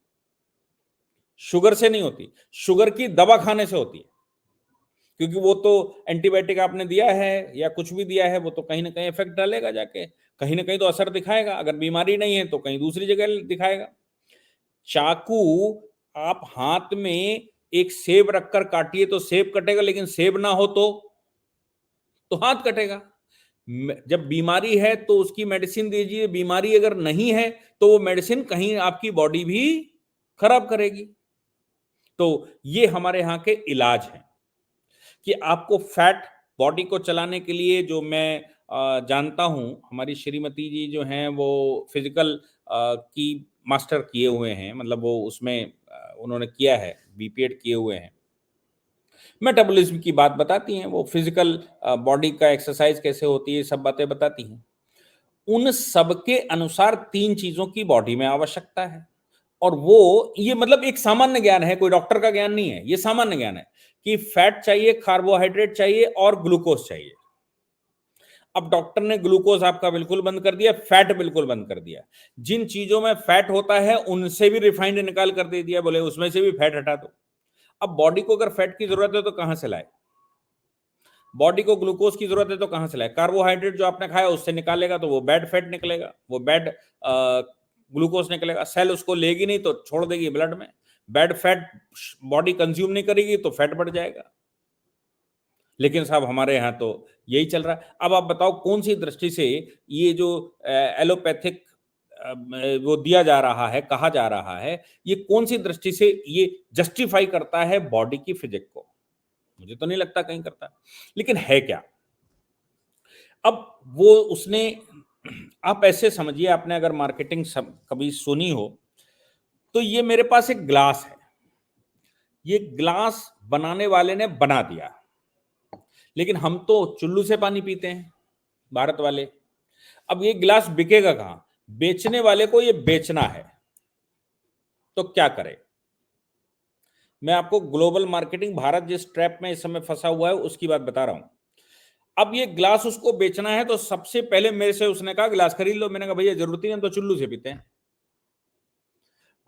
शुगर से नहीं होती, शुगर की दवा खाने से होती है। क्योंकि वो तो एंटीबायोटिक आपने दिया है या कुछ भी दिया है, वो तो कहीं ना कहीं इफेक्ट डालेगा, जाके कहीं ना कहीं तो असर दिखाएगा। अगर बीमारी नहीं है तो कहीं दूसरी जगह दिखाएगा। चाकू आप हाथ में एक सेब रखकर काटिए तो सेब कटेगा, लेकिन सेब ना हो तो हाथ कटेगा। जब बीमारी है तो उसकी मेडिसिन दीजिए, बीमारी अगर नहीं है तो वो मेडिसिन कहीं आपकी बॉडी भी खराब करेगी। तो ये हमारे यहाँ के इलाज हैं कि आपको फैट बॉडी को चलाने के लिए, जो मैं जानता हूं, हमारी श्रीमती जी जो हैं वो फिजिकल की मास्टर किए हुए हैं, मतलब वो उसमें उन्होंने किया है, बीपीएड किए हुए हैं, मेटाबॉलिज्म की बात बताती हैं, वो फिजिकल बॉडी का एक्सरसाइज कैसे होती है सब बातें बताती हैं। उन सबके अनुसार 3 चीजों की बॉडी में आवश्यकता है, और वो ये मतलब एक सामान्य ज्ञान है, कोई डॉक्टर का ज्ञान नहीं है, ये सामान्य ज्ञान है कि फैट चाहिए, कार्बोहाइड्रेट चाहिए और ग्लूकोज चाहिए। अब डॉक्टर ने ग्लूकोज आपका बिल्कुल बंद कर दिया, फैट बिल्कुल बंद कर दिया। जिन चीजों में फैट होता है उनसे भी रिफाइंड निकाल कर दे दिया, बोले उसमें से भी फैट हटा दो। अब बॉडी को अगर फैट की जरूरत है तो कहां से लाए? बॉडी को ग्लूकोज की जरूरत है तो कहां से लाए? कार्बोहाइड्रेट जो आपने खाया उससे निकालेगा तो वो बैड फैट निकलेगा, वो बैड ग्लूकोज निकलेगा। सेल उसको लेगी नहीं तो छोड़ देगी ब्लड में। बैड फैट बॉडी कंज्यूम नहीं करेगी तो फैट बढ़ जाएगा। लेकिन साहब हमारे यहाँ तो यही चल रहा है। अब आप बताओ कौन सी दृष्टि से ये जो एलोपैथिक वो दिया जा रहा है, कहा जा रहा है, ये कौन सी दृष्टि से ये जस्टिफाई करता है बॉडी की फिजिक को? मुझे तो नहीं लगता कहीं करता। लेकिन है क्या? अब वो उसने, आप ऐसे समझिए, आपने अगर मार्केटिंग कभी सुनी हो तो ये मेरे पास एक ग्लास है, ये ग्लास बनाने वाले ने बना दिया, लेकिन हम तो चुल्लू से पानी पीते हैं भारत वाले। अब ये गिलास बिकेगा कहां? बेचने वाले को ये बेचना है, तो क्या करे? मैं आपको ग्लोबल मार्केटिंग, भारत जिस ट्रैप में इस समय फंसा हुआ है उसकी बात बता रहा हूं। अब ये ग्लास उसको बेचना है तो सबसे पहले मेरे से उसने कहा गिलास खरीद लो। मैंने कहा भैया जरूरत ही नहीं, हम तो चुल्लू से पीते हैं।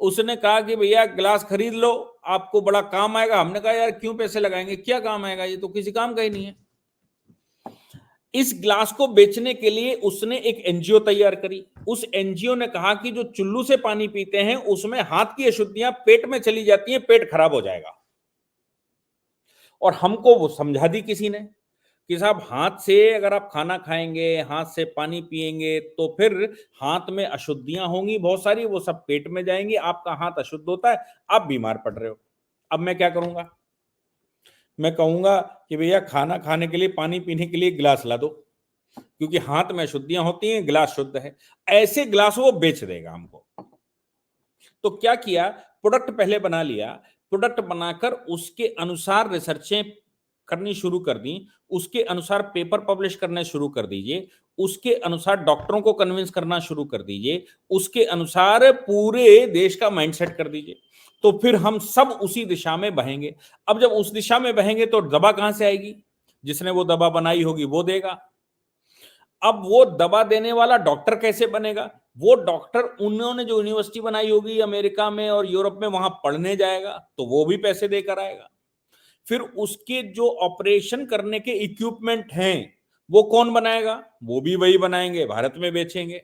उसने कहा कि भैया गिलास खरीद लो, आपको बड़ा काम आएगा। हमने कहा यार क्यों पैसे लगाएंगे, क्या काम आएगा, ये तो किसी काम का ही नहीं है। इस ग्लास को बेचने के लिए उसने एक एनजीओ तैयार करी। उस एनजीओ ने कहा कि जो चुल्लू से पानी पीते हैं उसमें हाथ की अशुद्धियां पेट में चली जाती हैं, पेट खराब हो जाएगा। और हमको वो समझा दी किसी ने कि साहब हाथ से अगर आप खाना खाएंगे, हाथ से पानी पिएंगे तो फिर हाथ में अशुद्धियां होंगी बहुत सारी, वो सब पेट में जाएंगी, आपका हाथ अशुद्ध होता है, आप बीमार पड़ रहे हो। अब मैं क्या करूंगा? मैं कहूंगा कि भैया खाना खाने के लिए, पानी पीने के लिए गिलास ला दो, क्योंकि हाथ में अशुद्धियां होती हैं, गिलास शुद्ध है। ऐसे गिलास वो बेच देगा हमको। तो क्या किया, प्रोडक्ट पहले बना लिया, प्रोडक्ट बनाकर उसके अनुसार रिसर्चें करनी शुरू कर दी, उसके अनुसार पेपर पब्लिश करने शुरू कर दीजिए, उसके अनुसार डॉक्टरों को कन्विंस करना शुरू कर दीजिए, उसके अनुसार पूरे देश का माइंडसेट कर दीजिए, तो फिर हम सब उसी दिशा में बहेंगे। अब जब उस दिशा में बहेंगे तो दवा कहां से आएगी? जिसने वो दवा बनाई होगी वो देगा। अब वो दवा देने वाला डॉक्टर कैसे बनेगा? वो डॉक्टर उन्होंने जो यूनिवर्सिटी बनाई होगी अमेरिका में और यूरोप में, वहां पढ़ने जाएगा तो वो भी पैसे देकर आएगा। फिर उसके जो ऑपरेशन करने के इक्विपमेंट हैं वो कौन बनाएगा? वो भी वही बनाएंगे, भारत में बेचेंगे।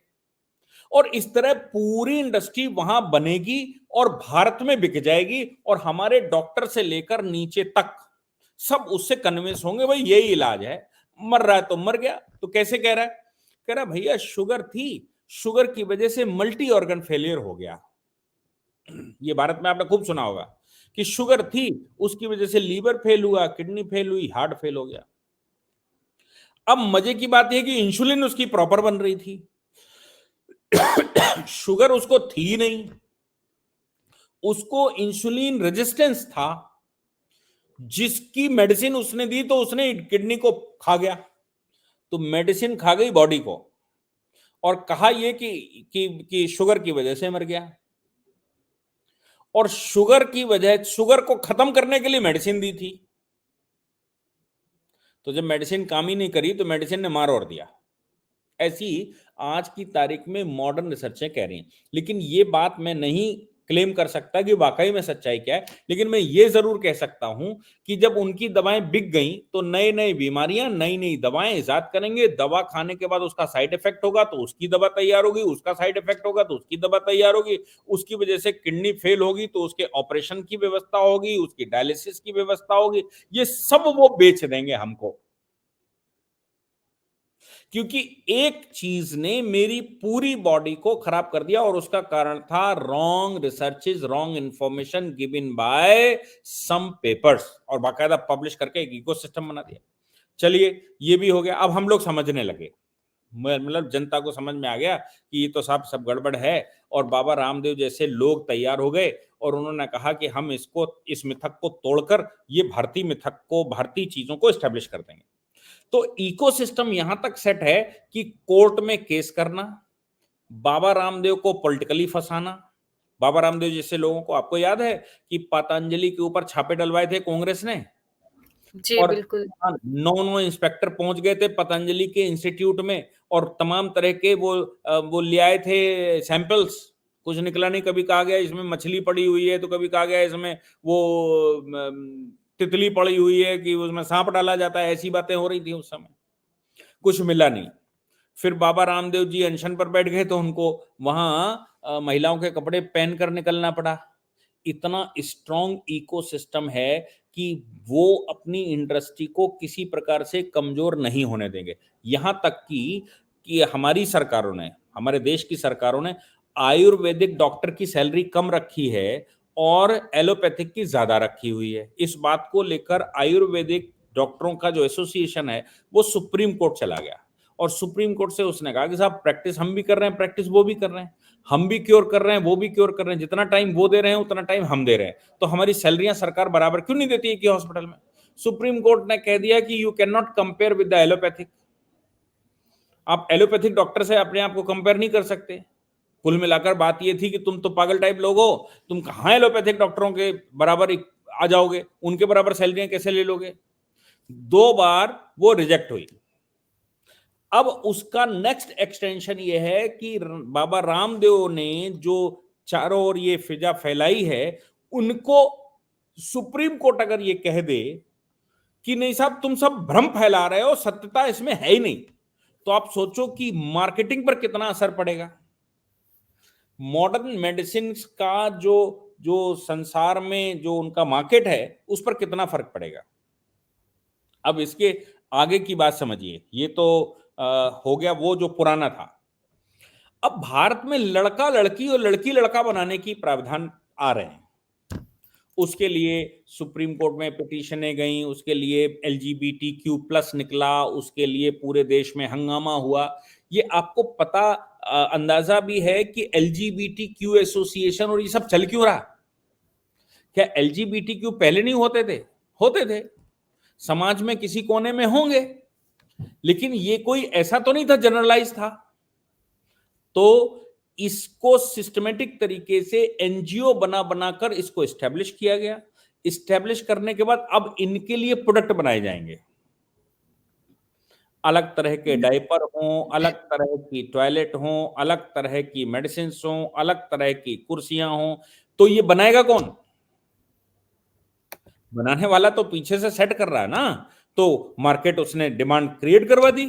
और इस तरह पूरी इंडस्ट्री वहां बनेगी और भारत में बिक जाएगी, और हमारे डॉक्टर से लेकर नीचे तक सब उससे कन्विंस होंगे भाई यही इलाज है। मर रहा है तो मर गया, तो कैसे कह रहा है? कह रहा भैया शुगर थी, शुगर की वजह से मल्टी ऑर्गन फेलियर हो गया। ये भारत में आपने खूब सुना होगा कि शुगर थी, उसकी वजह से लीवर फेल हुआ, किडनी फेल हुई, हार्ट फेल हो गया। अब मजे की बात यह कि इंसुलिन उसकी प्रॉपर बन रही थी, शुगर उसको थी नहीं, उसको इंसुलिन रेजिस्टेंस था, जिसकी मेडिसिन उसने दी तो उसने किडनी को खा गया, तो मेडिसिन खा गई बॉडी को, और कहा यह कि शुगर की वजह से मर गया। और शुगर की वजह, शुगर को खत्म करने के लिए मेडिसिन दी थी, तो जब मेडिसिन काम ही नहीं करी तो मेडिसिन ने मार और दिया। ऐसी आज की तारीख में मॉडर्न रिसर्चें कह रही हैं। लेकिन ये बात मैं नहीं क्लेम कर सकता कि वाकई में सच्चाई क्या है, लेकिन मैं ये जरूर कह सकता हूं कि जब उनकी दवाएं बिक गई तो नई नई बीमारियां, नई नई दवाएं इजाद करेंगे। दवा खाने के बाद उसका साइड इफेक्ट होगा तो उसकी दवा तैयार होगी, उसका साइड इफेक्ट होगा तो उसकी दवा तैयार होगी, उसकी वजह से किडनी फेल होगी तो उसके ऑपरेशन की व्यवस्था होगी, उसकी डायलिसिस की व्यवस्था होगी। ये सब वो बेच देंगे हमको, क्योंकि एक चीज ने मेरी पूरी बॉडी को खराब कर दिया, और उसका कारण था wrong researches, wrong information given by some papers, और बाकायदा पब्लिश करके एक इकोसिस्टम बना दिया। चलिए ये भी हो गया। अब हम लोग समझने लगे, मतलब जनता को समझ में आ गया कि ये तो साहब सब गड़बड़ है, और बाबा रामदेव जैसे लोग तैयार हो गए और उन्होंने कहा कि हम इसको, इस मिथक को तोड़कर ये भारतीय मिथक को, भारतीय चीजों को एस्टेब्लिश कर देंगे। तो इकोसिस्टम यहां तक सेट है कि कोर्ट में केस करना, बाबा रामदेव को पॉलिटिकली फंसाना। बाबा रामदेव जैसे लोगों को, आपको याद है कि पतंजलि के ऊपर छापे डलवाए थे कांग्रेस ने, जी, और बिल्कुल। 9 इंस्पेक्टर पहुंच गए थे पतंजलि के इंस्टीट्यूट में, और तमाम तरह के वो ले आए थे सैंपल्स। कुछ निकला नहीं, कभी कहा गया इसमें मछली पड़ी हुई है, तो कभी कहा गया इसमें वो तितली पड़ी हुई है कि उसमें सांप डाला जाता है, ऐसी बातें हो रही थी उस समय। कुछ मिला नहीं। फिर बाबा रामदेव जी अनशन पर बैठ गए तो उनको वहां महिलाओं के कपड़े पहन कर निकलना पड़ा। इतना स्ट्रॉन्ग इकोसिस्टम है कि वो अपनी इंडस्ट्री को किसी प्रकार से कमजोर नहीं होने देंगे। यहां तक कि हमारी सरकारों ने, हमारे देश की सरकारों ने आयुर्वेदिक डॉक्टर की सैलरी कम रखी है और एलोपैथिक की ज्यादा रखी हुई है। इस बात को लेकर आयुर्वेदिक डॉक्टरों का जो एसोसिएशन है वो सुप्रीम कोर्ट चला गया और सुप्रीम कोर्ट से उसने कहा कि साहब प्रैक्टिस हम भी कर रहे हैं, प्रैक्टिस वो भी कर रहे हैं, हम भी क्योर कर रहे हैं, वो भी क्योर कर रहे हैं, जितना टाइम वो दे रहे हैं उतना टाइम हम दे रहे हैं, तो हमारी सैलरियां सरकार बराबर क्यों नहीं देती है कि हॉस्पिटल में। सुप्रीम कोर्ट ने कह दिया कि you can not compare with the allopathic. आप एलोपैथिक डॉक्टर से अपने आप को कंपेयर नहीं कर सकते। कुल मिलाकर बात ये थी कि तुम तो पागल टाइप लोग हो, तुम कहां एलोपैथिक डॉक्टरों के बराबर आ जाओगे, उनके बराबर सैलरियां कैसे ले लोगे। 2 बार वो रिजेक्ट हुई। अब उसका नेक्स्ट एक्सटेंशन ये है कि बाबा रामदेव ने जो चारों ओर ये फिजा फैलाई है, उनको सुप्रीम कोर्ट अगर ये कह दे कि नहीं साहब तुम सब भ्रम फैला रहे हो, सत्यता इसमें है ही नहीं, तो आप सोचो कि मार्केटिंग पर कितना असर पड़ेगा। मॉडर्न मेडिसिन का जो जो संसार में जो उनका मार्केट है उस पर कितना फर्क पड़ेगा। अब इसके आगे की बात समझिए। ये तो हो गया वो जो पुराना था। अब भारत में लड़का लड़की और लड़की लड़का बनाने की प्रावधान आ रहे हैं। उसके लिए सुप्रीम कोर्ट में पिटीशनें गई, उसके लिए LGBTQ+ निकला, उसके लिए पूरे देश में हंगामा हुआ। ये आपको पता अंदाजा भी है कि LGBTQ एसोसिएशन और ये सब चल क्यों रहा। क्या LGBTQ पहले नहीं होते थे? होते थे, समाज में किसी कोने में होंगे, लेकिन ये कोई ऐसा तो नहीं था, जनरलाइज था। तो इसको सिस्टमेटिक तरीके से एनजीओ बना बनाकर इसको एस्टेब्लिश किया गया। एस्टेब्लिश करने के बाद अब इनके लिए प्रोडक्ट बनाए जाएंगे। अलग तरह के डायपर हों, अलग तरह की टॉयलेट हों, अलग तरह की मेडिसिन हों, अलग तरह की कुर्सियां हों। तो ये बनाएगा कौन? बनाने वाला तो पीछे से सेट कर रहा है ना, तो मार्केट उसने डिमांड क्रिएट करवा दी।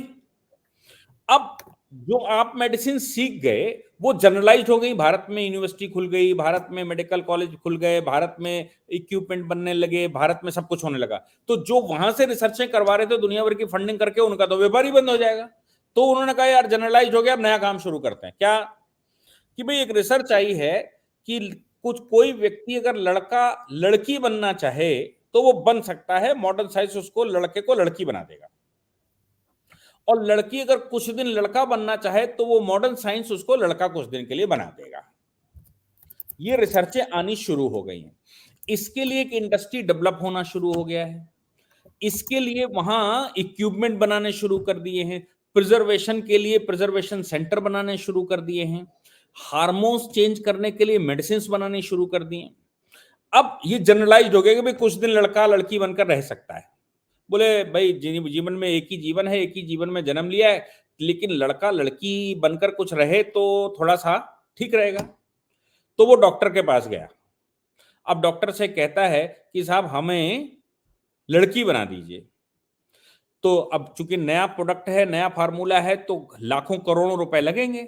अब जो आप मेडिसिन सीख गए वो जनरलाइज हो गई, भारत में यूनिवर्सिटी खुल गई, भारत में मेडिकल कॉलेज खुल गए, भारत में इक्विपमेंट बनने लगे, भारत में सब कुछ होने लगा। तो जो वहां से रिसर्चें करवा रहे थे दुनिया भर की फंडिंग करके, उनका तो व्यापार ही बंद हो जाएगा। तो उन्होंने कहा यार जनरलाइज हो गया, अब नया काम शुरू करते हैं। क्या कि भाई एक रिसर्च आई है कि कुछ कोई व्यक्ति अगर लड़का लड़की बनना चाहे तो वो बन सकता है, मॉडर्न साइंस उसको लड़के को लड़की बना देगा। और लड़की अगर कुछ दिन लड़का बनना चाहे तो वो मॉडर्न साइंस उसको लड़का कुछ दिन के लिए बना देगा। ये रिसर्चें आनी शुरू हो गई हैं। इसके लिए एक इंडस्ट्री डेवलप होना शुरू हो गया है। इसके लिए वहां इक्विपमेंट बनाने शुरू कर दिए हैं, प्रिजर्वेशन के लिए प्रिजर्वेशन सेंटर बनाने शुरू कर दिए हैं, हार्मोन्स चेंज करने के लिए मेडिसिन बनाने शुरू कर दिए। अब ये जनरलाइज हो गया कि भाई कुछ दिन लड़का लड़की बनकर रह सकता है। बोले भाई जीवन में एक ही जीवन है, एक ही जीवन में जन्म लिया है, लेकिन लड़का लड़की बनकर कुछ रहे तो थोड़ा सा ठीक रहेगा। तो वो डॉक्टर के पास गया। अब डॉक्टर से कहता है कि साहब हमें लड़की बना दीजिए। तो अब चूंकि नया प्रोडक्ट है, नया फार्मूला है, तो लाखों करोड़ों रुपए लगेंगे।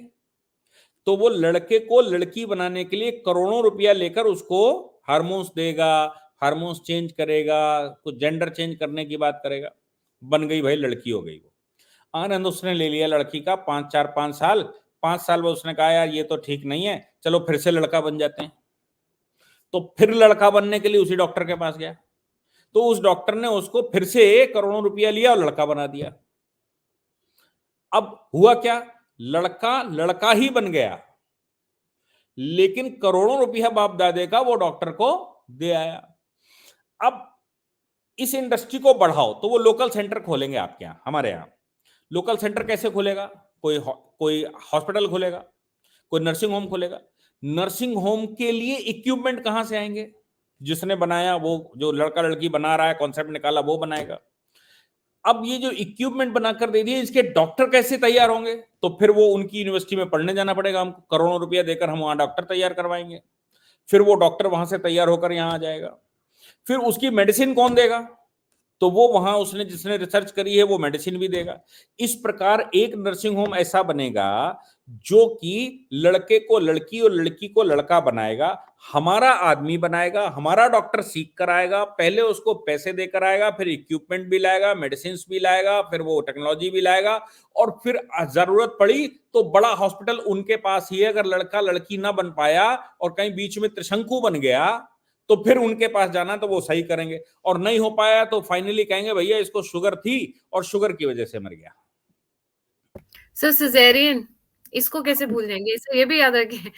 तो वो लड़के को लड़की बनाने के लिए करोड़ों रुपया लेकर उसको हार्मोन्स देगा, हार्मोन्स चेंज करेगा, कुछ जेंडर चेंज करने की बात करेगा। बन गई भाई, लड़की हो गई। वो आनंद उसने ले लिया लड़की का 5 साल। 5 साल में उसने कहा यार ये तो ठीक नहीं है, चलो फिर से लड़का बन जाते हैं। तो फिर लड़का बनने के लिए उसी डॉक्टर के पास गया। तो उस डॉक्टर ने उसको फिर से करोड़ों रुपया लिया और लड़का बना दिया। अब हुआ क्या, लड़का लड़का ही बन गया, लेकिन करोड़ों रुपया बाप दादे का वो डॉक्टर को दे आया। अब इस इंडस्ट्री को बढ़ाओ तो वो लोकल सेंटर खोलेंगे आपके यहाँ, हमारे यहाँ। लोकल सेंटर कैसे खोलेगा? कोई हॉस्पिटल खोलेगा, कोई नर्सिंग होम खोलेगा। नर्सिंग होम के लिए इक्विपमेंट कहां से आएंगे? जिसने बनाया वो, जो लड़का लड़की बना रहा है, कॉन्सेप्ट निकाला, वो बनाएगा। अब ये जो इक्विपमेंट बनाकर दे दिए, इसके डॉक्टर कैसे तैयार होंगे? तो फिर वो उनकी यूनिवर्सिटी में पढ़ने जाना पड़ेगा हमको, करोड़ों रुपया देकर हम वहां डॉक्टर तैयार करवाएंगे। फिर वो डॉक्टर वहां से तैयार होकर यहाँ आ जाएगा। फिर उसकी मेडिसिन कौन देगा? तो वो वहां उसने जिसने रिसर्च करी है वो मेडिसिन भी देगा। इस प्रकार एक नर्सिंग होम ऐसा बनेगा जो कि लड़के को लड़की और लड़की को लड़का बनाएगा, हमारा आदमी बनाएगा, हमारा डॉक्टर सीख कर आएगा, पहले उसको पैसे देकर आएगा, फिर इक्विपमेंट भी लाएगा, मेडिसिन भी लाएगा, फिर वो टेक्नोलॉजी भी लाएगा, और फिर जरूरत पड़ी तो बड़ा हॉस्पिटल उनके पास ही है। अगर लड़का लड़की ना बन पाया और कहीं बीच में त्रिशंकु बन गया तो फिर उनके पास जाना, तो वो सही करेंगे, और नहीं हो पाया तो फाइनली कहेंगे भैया इसको शुगर थी और शुगर की वजह से मर गया। सर सिजेरियन, इसको कैसे भूल जाएंगे, इसे ये भी याद रखें।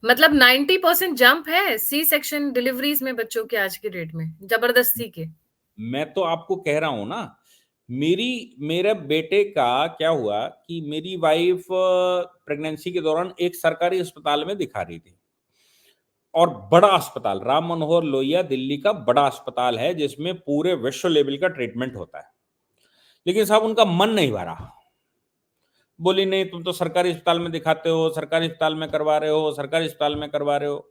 मतलब 90% जंप है सी सेक्शन डिलीवरीज में बच्चों के आज के डेट में, जबरदस्ती के। मैं तो आपको कह रहा हूं ना, मेरी मेरे बेटे का क्या हुआ कि मेरी वाइफ प्रेगनेंसी के दौरान एक सरकारी अस्पताल में दिखा रही थी, और बड़ा अस्पताल, राम मनोहर लोहिया दिल्ली का बड़ा अस्पताल है जिसमें पूरे विश्व लेवल का ट्रीटमेंट होता है। लेकिन साहब उनका मन नहीं भरा। बोली नहीं, तुम तो सरकारी अस्पताल में दिखाते हो, सरकारी अस्पताल में करवा रहे हो, सरकारी अस्पताल में करवा रहे हो।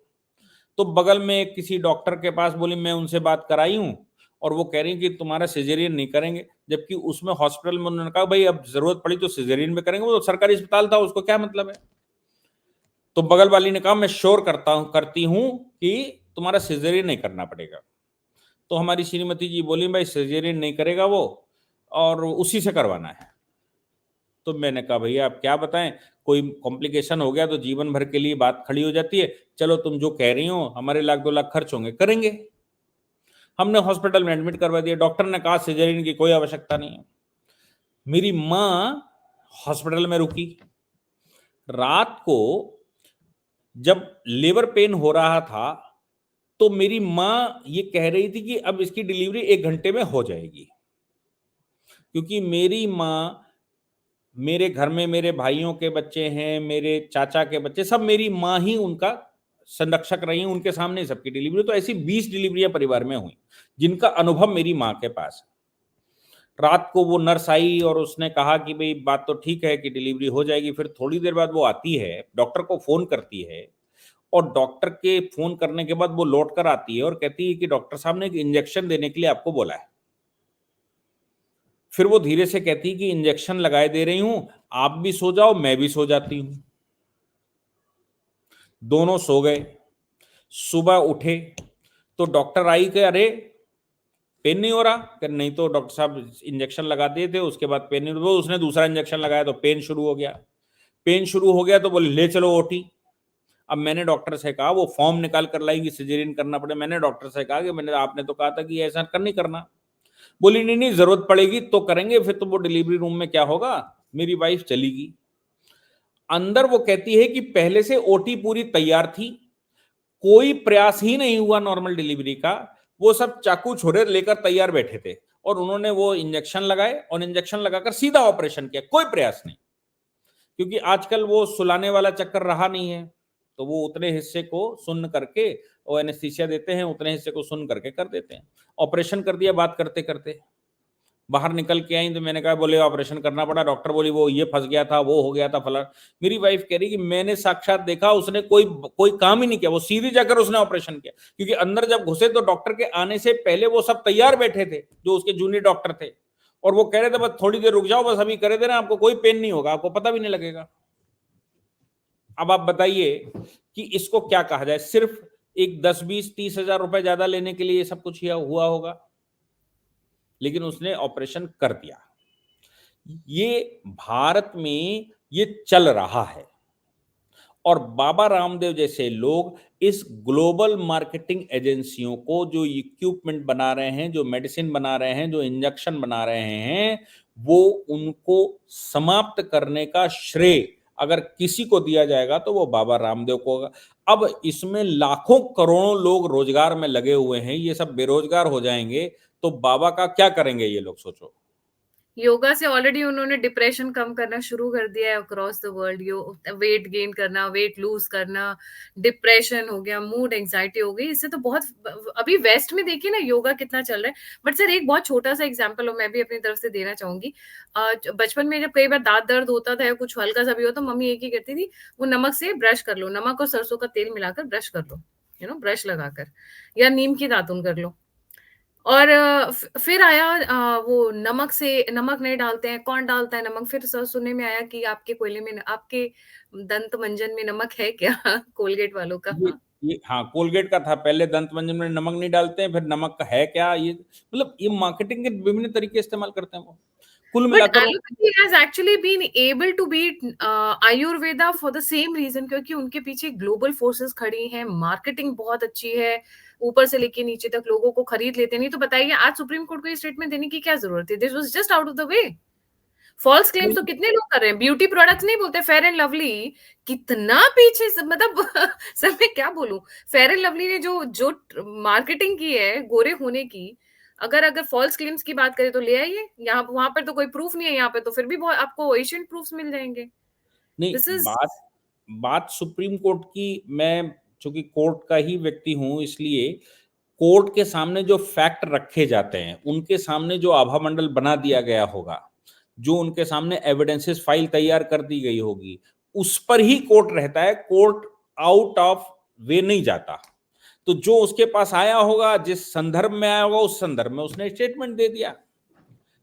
तो बगल में एक किसी डॉक्टर के पास बोली, मैं उनसे बात कराई हूँ और वो कह रही कि तुम्हारा सिजेरियन नहीं करेंगे, जबकि उसमें हॉस्पिटल में उन्होंने कहा भाई अब जरूरत पड़ी तो सिजेरियन में करेंगे, वो तो सरकारी अस्पताल था, उसको क्या मतलब है। तो बगल वाली ने कहा मैं श्योर करती हूँ कि तुम्हारा सिजेरियन नहीं करना पड़ेगा। तो हमारी श्रीमती जी बोली भाई सिजेरियन नहीं करेगा वो, और उसी से करवाना है। तो मैंने कहा भैया आप क्या बताएं, कोई कॉम्प्लिकेशन हो गया तो जीवन भर के लिए बात खड़ी हो जाती है। चलो तुम जो कह रही हो, हमारे 1-2 लाख खर्च होंगे, करेंगे। हमने हॉस्पिटल में एडमिट करवा दिया, डॉक्टर ने कहा सिजेरियन की कोई आवश्यकता नहीं है। मेरी माँ हॉस्पिटल में रुकी। रात को जब लेबर पेन हो रहा था तो मेरी माँ ये कह रही थी कि अब इसकी डिलीवरी 1 घंटे में हो जाएगी, क्योंकि मेरी माँ, मेरे घर में मेरे भाइयों के बच्चे हैं, मेरे चाचा के बच्चे, सब मेरी माँ ही उनका संरक्षक रही, उनके सामने ही सबकी डिलीवरी। तो ऐसी 20 डिलीवरियां परिवार में हुई जिनका अनुभव मेरी माँ के पास है। रात को वो नर्स आई और उसने कहा कि भाई बात तो ठीक है कि डिलीवरी हो जाएगी। फिर थोड़ी देर बाद वो आती है, डॉक्टर को फोन करती है, और डॉक्टर के फोन करने के बाद वो लौट कर आती है और कहती है कि डॉक्टर साहब ने एक इंजेक्शन देने के लिए आपको बोला है। फिर वो धीरे से कहती है कि इंजेक्शन लगाए दे रही हूं, आप भी सो जाओ मैं भी सो जाती हूं। दोनों सो गए। सुबह उठे तो डॉक्टर आई कि अरे पेन नहीं हो रहा, कि नहीं तो डॉक्टर साहब इंजेक्शन लगा दिए थे, उसके बाद पेन नहीं, वो उसने दूसरा इंजेक्शन लगाया तो पेन शुरू हो गया। पेन शुरू हो गया तो बोले ले चलो ओटी। अब मैंने डॉक्टर से कहा, वो फॉर्म निकाल कर लाई कि सिजेरियन करना पड़े, मैंने डॉक्टर से कहा कि मैंने आपने तो कहा था कि ऐसा कर नहीं करना। बोली नहीं नहीं जरूरत पड़ेगी तो करेंगे, फिर तो वो डिलीवरी रूम में क्या होगा। मेरी वाइफ चली गई अंदर। वो कहती है कि पहले से ओटी पूरी तैयार थी, कोई प्रयास ही नहीं हुआ नॉर्मल डिलीवरी का। वो सब चाकू छोरे लेकर तैयार बैठे थे और उन्होंने वो इंजेक्शन लगाए और इंजेक्शन लगाकर सीधा ऑपरेशन किया, कोई प्रयास नहीं। क्योंकि आजकल वो सुलाने वाला चक्कर रहा नहीं है, तो वो उतने हिस्से को सुन करके वो एनेस्थीसिया देते हैं, उतने हिस्से को सुन करके कर देते हैं। ऑपरेशन कर दिया बात करते करते। बाहर निकल के आई तो मैंने कहा, बोले ऑपरेशन करना पड़ा, डॉक्टर बोली वो ये फंस गया था, वो हो गया था फला। मेरी वाइफ कह रही कि मैंने साक्षात देखा, उसने कोई कोई काम ही नहीं किया, वो सीधे जाकर उसने ऑपरेशन किया। क्योंकि अंदर जब घुसे तो डॉक्टर के आने से पहले वो सब तैयार बैठे थे जो उसके जूनियर डॉक्टर थे, और वो कह रहे थे बस थोड़ी देर रुक जाओ, बस अभी करे देना, आपको कोई पेन नहीं होगा, आपको पता भी नहीं लगेगा। अब आप बताइए कि इसको क्या कहा जाए। सिर्फ एक 10-20-30 हजार रुपए ज्यादा लेने के लिए ये सब कुछ हुआ होगा, लेकिन उसने ऑपरेशन कर दिया। ये भारत में ये चल रहा है, और बाबा रामदेव जैसे लोग इस ग्लोबल मार्केटिंग एजेंसियों को, जो इक्विपमेंट बना रहे हैं, जो मेडिसिन बना रहे हैं, जो इंजेक्शन बना रहे हैं, वो उनको समाप्त करने का श्रेय अगर किसी को दिया जाएगा तो वो बाबा रामदेव को होगा। अब इसमें लाखों करोड़ों लोग रोजगार में लगे हुए हैं, ये सब बेरोजगार हो जाएंगे तो बाबा का क्या करेंगे ये लोग, सोचो। योगा से ऑलरेडी उन्होंने डिप्रेशन कम करना शुरू कर दिया है across the world. Weight gain करना, वेट लूज करना, डिप्रेशन हो गया, मूड एंजाइटी हो गई, इससे तो बहुत अभी वेस्ट में देखिए ना योगा कितना चल रहा है। बट सर एक बहुत छोटा सा एग्जांपल मैं भी अपनी तरफ से देना चाहूंगी। बचपन में जब कई बार दांत दर्द होता था या कुछ हल्का सा भी हो तो मम्मी एक ही करती थी, वो नमक से ब्रश कर लो, नमक और सरसों का तेल मिलाकर ब्रश कर लो, ब्रश लगाकर, या नीम की दातुन कर लो। और फिर आया वो नमक नहीं डालते हैं, कौन डालता है नमक? फिर सुनने में आया कि आपके कोयले में आपके दंत मंजन में नमक है क्या? कोलगेट वालों का। ये हाँ, कोलगेट का था पहले, दंत मंजन में नमक नहीं डालते हैं, फिर नमक का है क्या, ये मतलब ये मार्केटिंग के विभिन्न तरीके इस्तेमाल करते हैं वो। कुल बट मिलाकर वो allopathy has actually been able to beat Ayurveda for the same reason, क्योंकि उनके पीछे ग्लोबल फोर्सेस खड़ी हैं, मार्केटिंग बहुत अच्छी है, ऊपर से लेके नीचे तक लोगों को खरीद लेते हैं। नहीं तो बताइए आज सुप्रीम कोर्ट को ये स्टेटमेंट देने की क्या जरूरत थी? This was just out of the way. False claims तो कितने लोग कर रहे हैं, ब्यूटी प्रोडक्ट्स नहीं बोलते, फेयर एंड लवली कितना पीछे मतलब सर मैं क्या बोलूं, फेयर एंड लवली ने जो जो मार्केटिंग की है गोरे होने की, अगर अगर फॉल्स क्लेम्स की बात करें तो ले आइए, यहाँ वहां पर तो कोई प्रूफ नहीं है, यहाँ पे तो फिर भी बहुत आपको एशियन प्रूफ्स मिल जाएंगे। नहीं, दिस इज बात बात सुप्रीम कोर्ट की, मैं चूंकि कोर्ट का ही व्यक्ति हूं, इसलिए कोर्ट के सामने जो फैक्ट रखे जाते हैं, उनके सामने जो आभामंडल बना दिया गया होगा, जो उनके सामने एविडेंसेस फाइल तैयार कर दी गई होगी, उस पर ही कोर्ट रहता है। कोर्ट आउट ऑफ वे नहीं जाता। तो जो उसके पास आया होगा, जिस संदर्भ में आया होगा, उस संदर्भ में उसने स्टेटमेंट दे दिया।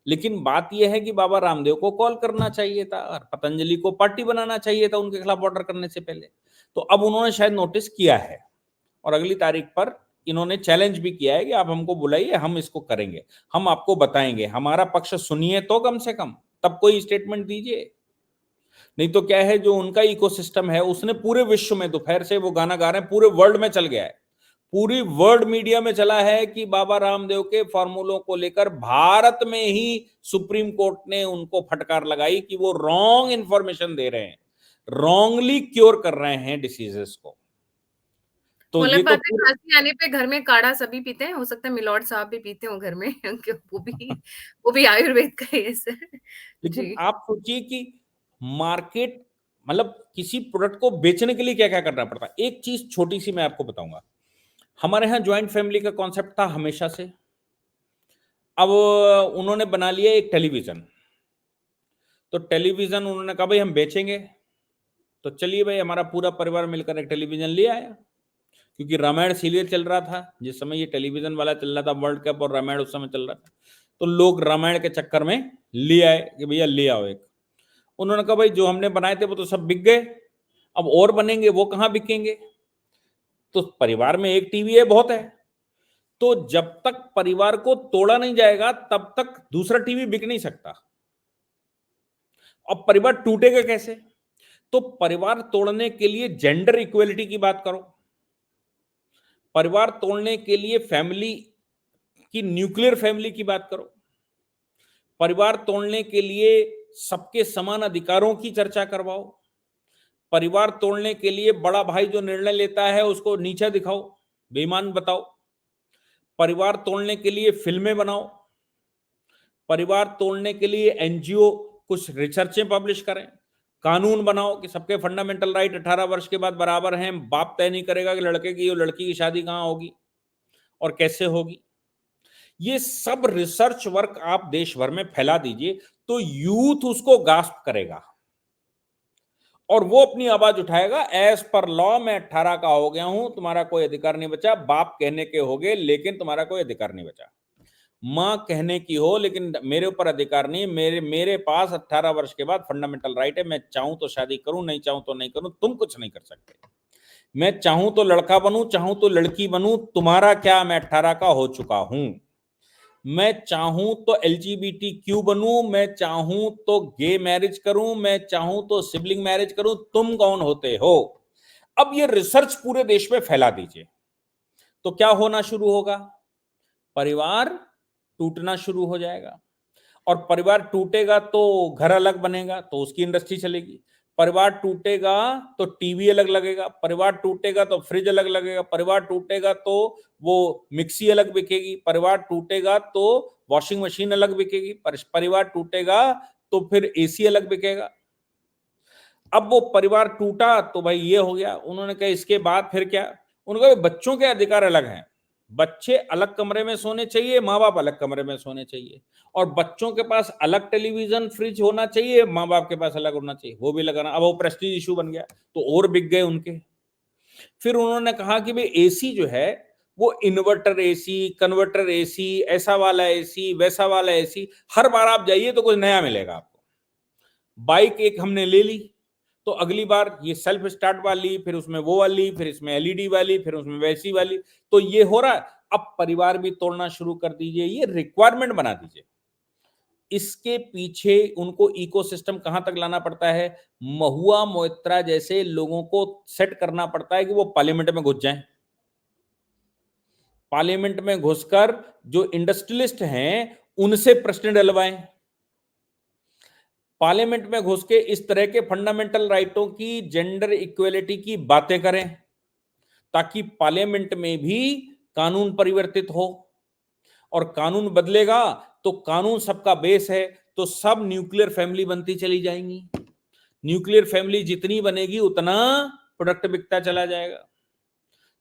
लेकिन बात यह है कि बाबा रामदेव को कॉल करना चाहिए था और पतंजलि को पार्टी बनाना चाहिए था उनके खिलाफ ऑर्डर करने से पहले। तो अब उन्होंने शायद नोटिस किया है और अगली तारीख पर इन्होंने चैलेंज भी किया है कि आप हमको बुलाइए, हम इसको करेंगे, हम आपको बताएंगे, हमारा पक्ष सुनिए तो कम से कम, तब कोई स्टेटमेंट दीजिए। नहीं तो क्या है, जो उनका इकोसिस्टम है, उसने पूरे विश्व में, दोपहर से वो गाना गा रहे हैं, पूरे वर्ल्ड में चल गया है, पूरी वर्ल्ड मीडिया में चला है कि बाबा रामदेव के फॉर्मूलों को लेकर भारत में ही सुप्रीम कोर्ट ने उनको फटकार लगाई कि वो रॉन्ग इंफॉर्मेशन दे रहे हैं, रॉन्गली क्योर कर रहे हैं डिसीजेस को। तो ये मतलब तो बात है, पूरे, खांसी आने पे घर में काढ़ा सभी पीते हैं, हो सकता है मिलॉर्ड साहब भी पीते हो घर में क्यों, वो भी आयुर्वेद का ही है सर। लेकिन जी। आप सोचिए कि मार्केट, मतलब किसी प्रोडक्ट को बेचने के लिए क्या क्या करना पड़ता है। एक चीज छोटी सी मैं आपको बताऊंगा। हमारे यहाँ ज्वाइंट फैमिली का कॉन्सेप्ट था हमेशा से। अब उन्होंने बना लिया एक टेलीविजन। तो टेलीविजन उन्होंने कहा भाई हम बेचेंगे, तो चलिए भाई हमारा पूरा परिवार मिलकर एक टेलीविजन ले आया। क्योंकि रामायण सीरियल चल रहा था जिस समय ये टेलीविजन वाला चल रहा था, वर्ल्ड कप और रामायण उस समय चल रहा था। तो लोग रामायण के चक्कर में ले आए कि भैया ले आओ एक। उन्होंने कहा भाई जो हमने बनाए थे वो तो सब बिक गए, अब और बनेंगे वो कहाँ बिकेंगे। तो परिवार में एक टीवी है बहुत है। तो जब तक परिवार को तोड़ा नहीं जाएगा तब तक दूसरा टीवी बिक नहीं सकता। अब परिवार टूटेगा कैसे? तो परिवार तोड़ने के लिए जेंडर इक्वलिटी की बात करो, परिवार तोड़ने के लिए फैमिली की, न्यूक्लियर फैमिली की बात करो, परिवार तोड़ने के लिए सबके समान अधिकारों की चर्चा करवाओ, परिवार तोड़ने के लिए बड़ा भाई जो निर्णय लेता है उसको नीचा दिखाओ, बेईमान बताओ, परिवार तोड़ने के लिए फिल्में बनाओ, परिवार तोड़ने के लिए एनजीओ कुछ रिसर्चें पब्लिश करें, कानून बनाओ कि सबके फंडामेंटल राइट 18 वर्ष के बाद बराबर हैं, बाप तय नहीं करेगा कि लड़के की और लड़की की शादी कहां होगी और कैसे होगी। ये सब रिसर्च वर्क आप देश भर में फैला दीजिए तो यूथ उसको गास्प करेगा और वो अपनी आवाज उठाएगा, एज पर लॉ मैं 18 का हो गया हूं, तुम्हारा कोई अधिकार नहीं बचा। बाप कहने के हो गए लेकिन तुम्हारा कोई अधिकार नहीं बचा। मां कहने की हो लेकिन मेरे ऊपर अधिकार नहीं, मेरे मेरे पास 18 वर्ष के बाद फंडामेंटल राइट है, मैं चाहूं तो शादी करूं, नहीं चाहूं तो नहीं करूं, तुम कुछ नहीं कर सकते। मैं चाहूं तो लड़का बनूं, चाहूं तो लड़की बनूं, तुम्हारा क्या, मैं 18 का हो चुका हूं। मैं चाहूं तो एलजीबीटी क्यू बनूं, मैं चाहूं तो गे मैरिज करूं, मैं चाहूं तो सिबलिंग मैरिज करूं, तुम कौन होते हो? अब ये रिसर्च पूरे देश में फैला दीजिए तो क्या होना शुरू होगा? परिवार टूटना शुरू हो जाएगा। और परिवार टूटेगा तो घर अलग बनेगा तो उसकी इंडस्ट्री चलेगी। परिवार टूटेगा तो टीवी अलग लगेगा, परिवार टूटेगा तो फ्रिज अलग लगेगा, परिवार टूटेगा तो वो मिक्सी अलग बिकेगी, परिवार टूटेगा तो वॉशिंग मशीन अलग बिकेगी, परिवार टूटेगा तो फिर एसी अलग बिकेगा। अब वो परिवार टूटा तो भाई ये हो गया। उन्होंने कहा इसके बाद फिर क्या? उन्होंने कहा बच्चों के अधिकार अलग हैं, बच्चे अलग कमरे में सोने चाहिए, माँ बाप अलग कमरे में सोने चाहिए, और बच्चों के पास अलग टेलीविजन फ्रिज होना चाहिए, माँ बाप के पास अलग होना चाहिए, वो भी लगाना। अब वो प्रेस्टीज इशू बन गया तो और बिक गए उनके। फिर उन्होंने कहा कि भाई एसी जो है वो इन्वर्टर एसी, कन्वर्टर एसी, ऐसा वाला एसी, वैसा वाला एसी, हर बार आप जाइए तो कुछ नया मिलेगा आपको। बाइक एक हमने ले ली तो अगली बार ये सेल्फ स्टार्ट वाली, फिर उसमें वो वाली, फिर इसमें एलईडी वाली, फिर उसमें वैसी वाली, तो ये हो रहा है। अब परिवार भी तोड़ना शुरू कर दीजिए, ये रिक्वायरमेंट बना दीजिए। इसके पीछे उनको इकोसिस्टम कहां तक लाना पड़ता है, महुआ मोइत्रा जैसे लोगों को सेट करना पड़ता है कि वो पार्लियामेंट में घुस जाएं। पार्लियामेंट में घुसकर जो इंडस्ट्रियलिस्ट हैं उनसे प्रश्न डलवाएं। पार्लियामेंट में घुस के इस तरह के फंडामेंटल राइटों की, जेंडर इक्वेलिटी की बातें करें, ताकि पार्लियामेंट में भी कानून परिवर्तित हो। और कानून बदलेगा तो कानून सबका बेस है, तो सब न्यूक्लियर फैमिली बनती चली जाएंगी। न्यूक्लियर फैमिली जितनी बनेगी उतना प्रोडक्ट बिकता चला जाएगा,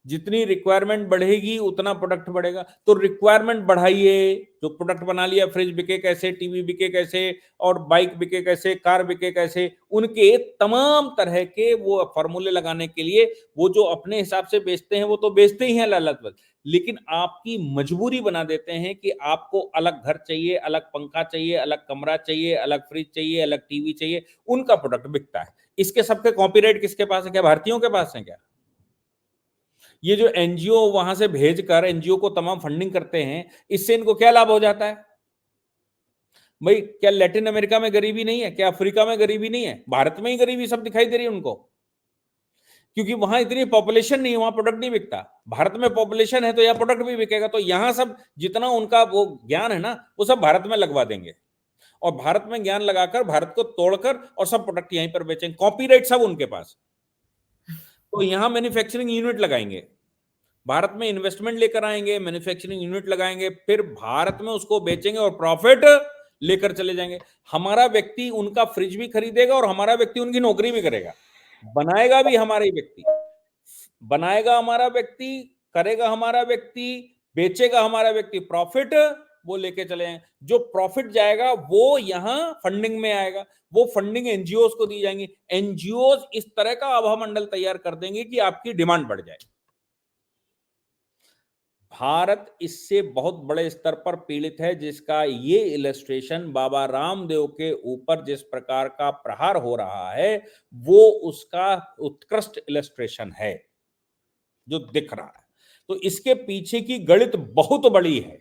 जितनी रिक्वायरमेंट बढ़ेगी उतना प्रोडक्ट बढ़ेगा। तो रिक्वायरमेंट बढ़ाइए, जो प्रोडक्ट बना लिया, फ्रिज बिके कैसे, टीवी बिके कैसे, और बाइक बिके कैसे, कार बिके कैसे, उनके तमाम तरह के वो फॉर्मूले लगाने के लिए वो जो अपने हिसाब से बेचते हैं वो तो बेचते ही हैं लालच, लेकिन आपकी मजबूरी बना देते हैं कि आपको अलग घर चाहिए, अलग पंखा चाहिए, अलग कमरा चाहिए, अलग फ्रिज चाहिए, अलग टीवी चाहिए, उनका प्रोडक्ट बिकता है। इसके सबके कॉपीराइट किसके पास है? क्या भारतीयों के पास है क्या? ये जो एनजीओ वहां से भेजकर एनजीओ को तमाम फंडिंग करते हैं, इससे इनको क्या लाभ हो जाता है भाई? क्या लैटिन अमेरिका में गरीबी नहीं है? क्या अफ्रीका में गरीबी नहीं है? भारत में ही गरीबी सब दिखाई दे रही है उनको, क्योंकि वहां इतनी पॉपुलेशन नहीं है, वहां प्रोडक्ट नहीं बिकता। भारत में पॉपुलेशन है तो यहाँ प्रोडक्ट भी बिकेगा, तो यहां सब जितना उनका वो ज्ञान है ना, वो सब भारत में लगवा देंगे, और भारत में ज्ञान लगाकर भारत को तोड़कर और सब प्रोडक्ट यहीं पर बेचेंगे, कॉपीराइट सब उनके पास। तो यहाँ मैन्युफैक्चरिंग यूनिट लगाएंगे, भारत में इन्वेस्टमेंट लेकर आएंगे, मैन्युफैक्चरिंग यूनिट लगाएंगे, फिर भारत में उसको बेचेंगे और प्रॉफिट लेकर चले जाएंगे। हमारा व्यक्ति उनका फ्रिज भी खरीदेगा और हमारा व्यक्ति उनकी नौकरी भी करेगा, बनाएगा भी हमारा ही व्यक्ति, बनाएगा हमारा व्यक्ति, करेगा हमारा व्यक्ति, बेचेगा हमारा व्यक्ति, प्रॉफिट वो लेके चले जाएंगे। जो प्रॉफिट जाएगा वो यहां फंडिंग में आएगा, वो फंडिंग एनजीओ को दी जाएंगी। एनजीओ इस तरह का आभा मंडल तैयार कर देंगे कि आपकी डिमांड बढ़ जाए। भारत इससे बहुत बड़े स्तर पर पीड़ित है, जिसका ये इलस्ट्रेशन बाबा रामदेव के ऊपर जिस प्रकार का प्रहार हो रहा है वो उसका उत्कृष्ट इलस्ट्रेशन है जो दिख रहा है। तो इसके पीछे की गणित बहुत बड़ी है,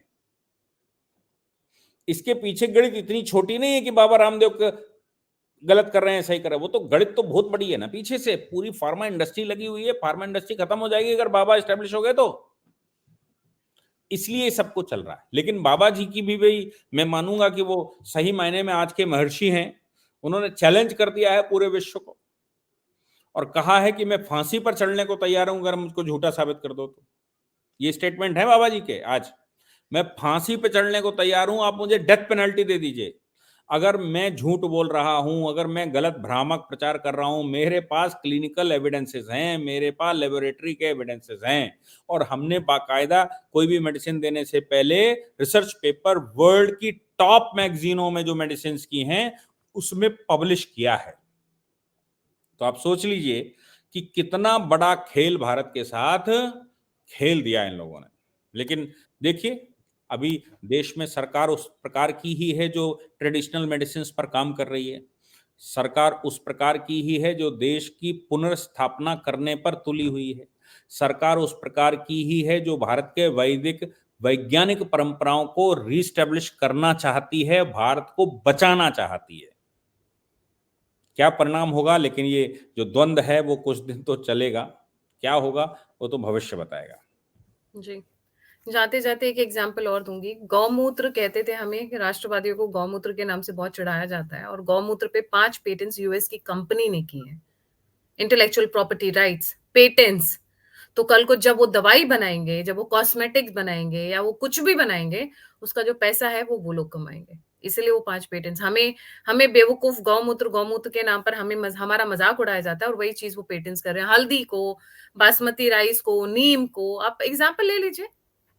इसके पीछे गणित इतनी छोटी नहीं है कि बाबा रामदेव गलत कर रहे हैं, सही कर रहे हैं, वो तो गणित तो बहुत बड़ी है ना। पीछे से पूरी फार्मा इंडस्ट्री लगी हुई है, फार्मा इंडस्ट्री खत्म हो जाएगी अगर बाबा एस्टेब्लिश हो गए तो, इसलिए सब कुछ चल रहा है। लेकिन बाबा जी की भी भाई मैं मानूंगा कि वो सही मायने में आज के महर्षि हैं। उन्होंने चैलेंज कर दिया है पूरे विश्व को और कहा है कि मैं फांसी पर चढ़ने को तैयार हूं अगर मुझको झूठा साबित कर दो तो। ये स्टेटमेंट है बाबा जी के आज, मैं फांसी पर चढ़ने को तैयार हूं, आप मुझे डेथ पेनल्टी दे दीजिए अगर मैं झूठ बोल रहा हूं, अगर मैं गलत भ्रामक प्रचार कर रहा हूं। मेरे पास क्लिनिकल एविडेंसेस हैं, मेरे पास लेबोरेटरी के एविडेंसेस हैं, और हमने बाकायदा कोई भी मेडिसिन देने से पहले रिसर्च पेपर वर्ल्ड की टॉप मैगजीनों में जो मेडिसिन की हैं उसमें पब्लिश किया है। तो आप सोच लीजिए कि कितना बड़ा खेल भारत के साथ खेल दिया इन लोगों ने। लेकिन देखिए अभी देश में सरकार उस प्रकार की ही है जो ट्रेडिशनल मेडिसिन पर काम कर रही है, सरकार उस प्रकार की ही है जो देश की पुनर्स्थापना करने पर तुली हुई है, सरकार उस प्रकार की ही है जो भारत के वैदिक वैज्ञानिक परंपराओं को रीस्टैब्लिश करना चाहती है, भारत को बचाना चाहती है। क्या परिणाम होगा, लेकिन ये जो द्वंद्व है वो कुछ दिन तो चलेगा, क्या होगा वो तो भविष्य बताएगा। जी। जाते-जाते एक एग्ज़ाम्पल और दूँगी। गौमूत्र कहते थे हमें कि राष्ट्रवादियों को गौमूत्र के नाम से बहुत चिढ़ाया जाता है और गौमूत्र पे 5 पेटेंट्स यूएस की कंपनी ने की हैं। Intellectual property rights, patents. तो कल को जब वो दवाई बनाएँगे, जब वो कॉस्मेटिक्स बनाएँगे या वो कुछ भी बनाएँगे, उसका जो पैसा है वो लोग कमाएँगे। इसीलिए वो 5 पेटेंट्स हमें हमें बेवकूफ़ गौमूत्र गौमूत्र के नाम पर हमारा मज़ाक उड़ाया जाता है और वही चीज़ वो पेटेंट्स कर रहे हैं। हल्दी को, बासमती राइस को, नीम को, आप एग्ज़ाम्पल ले लीजिए।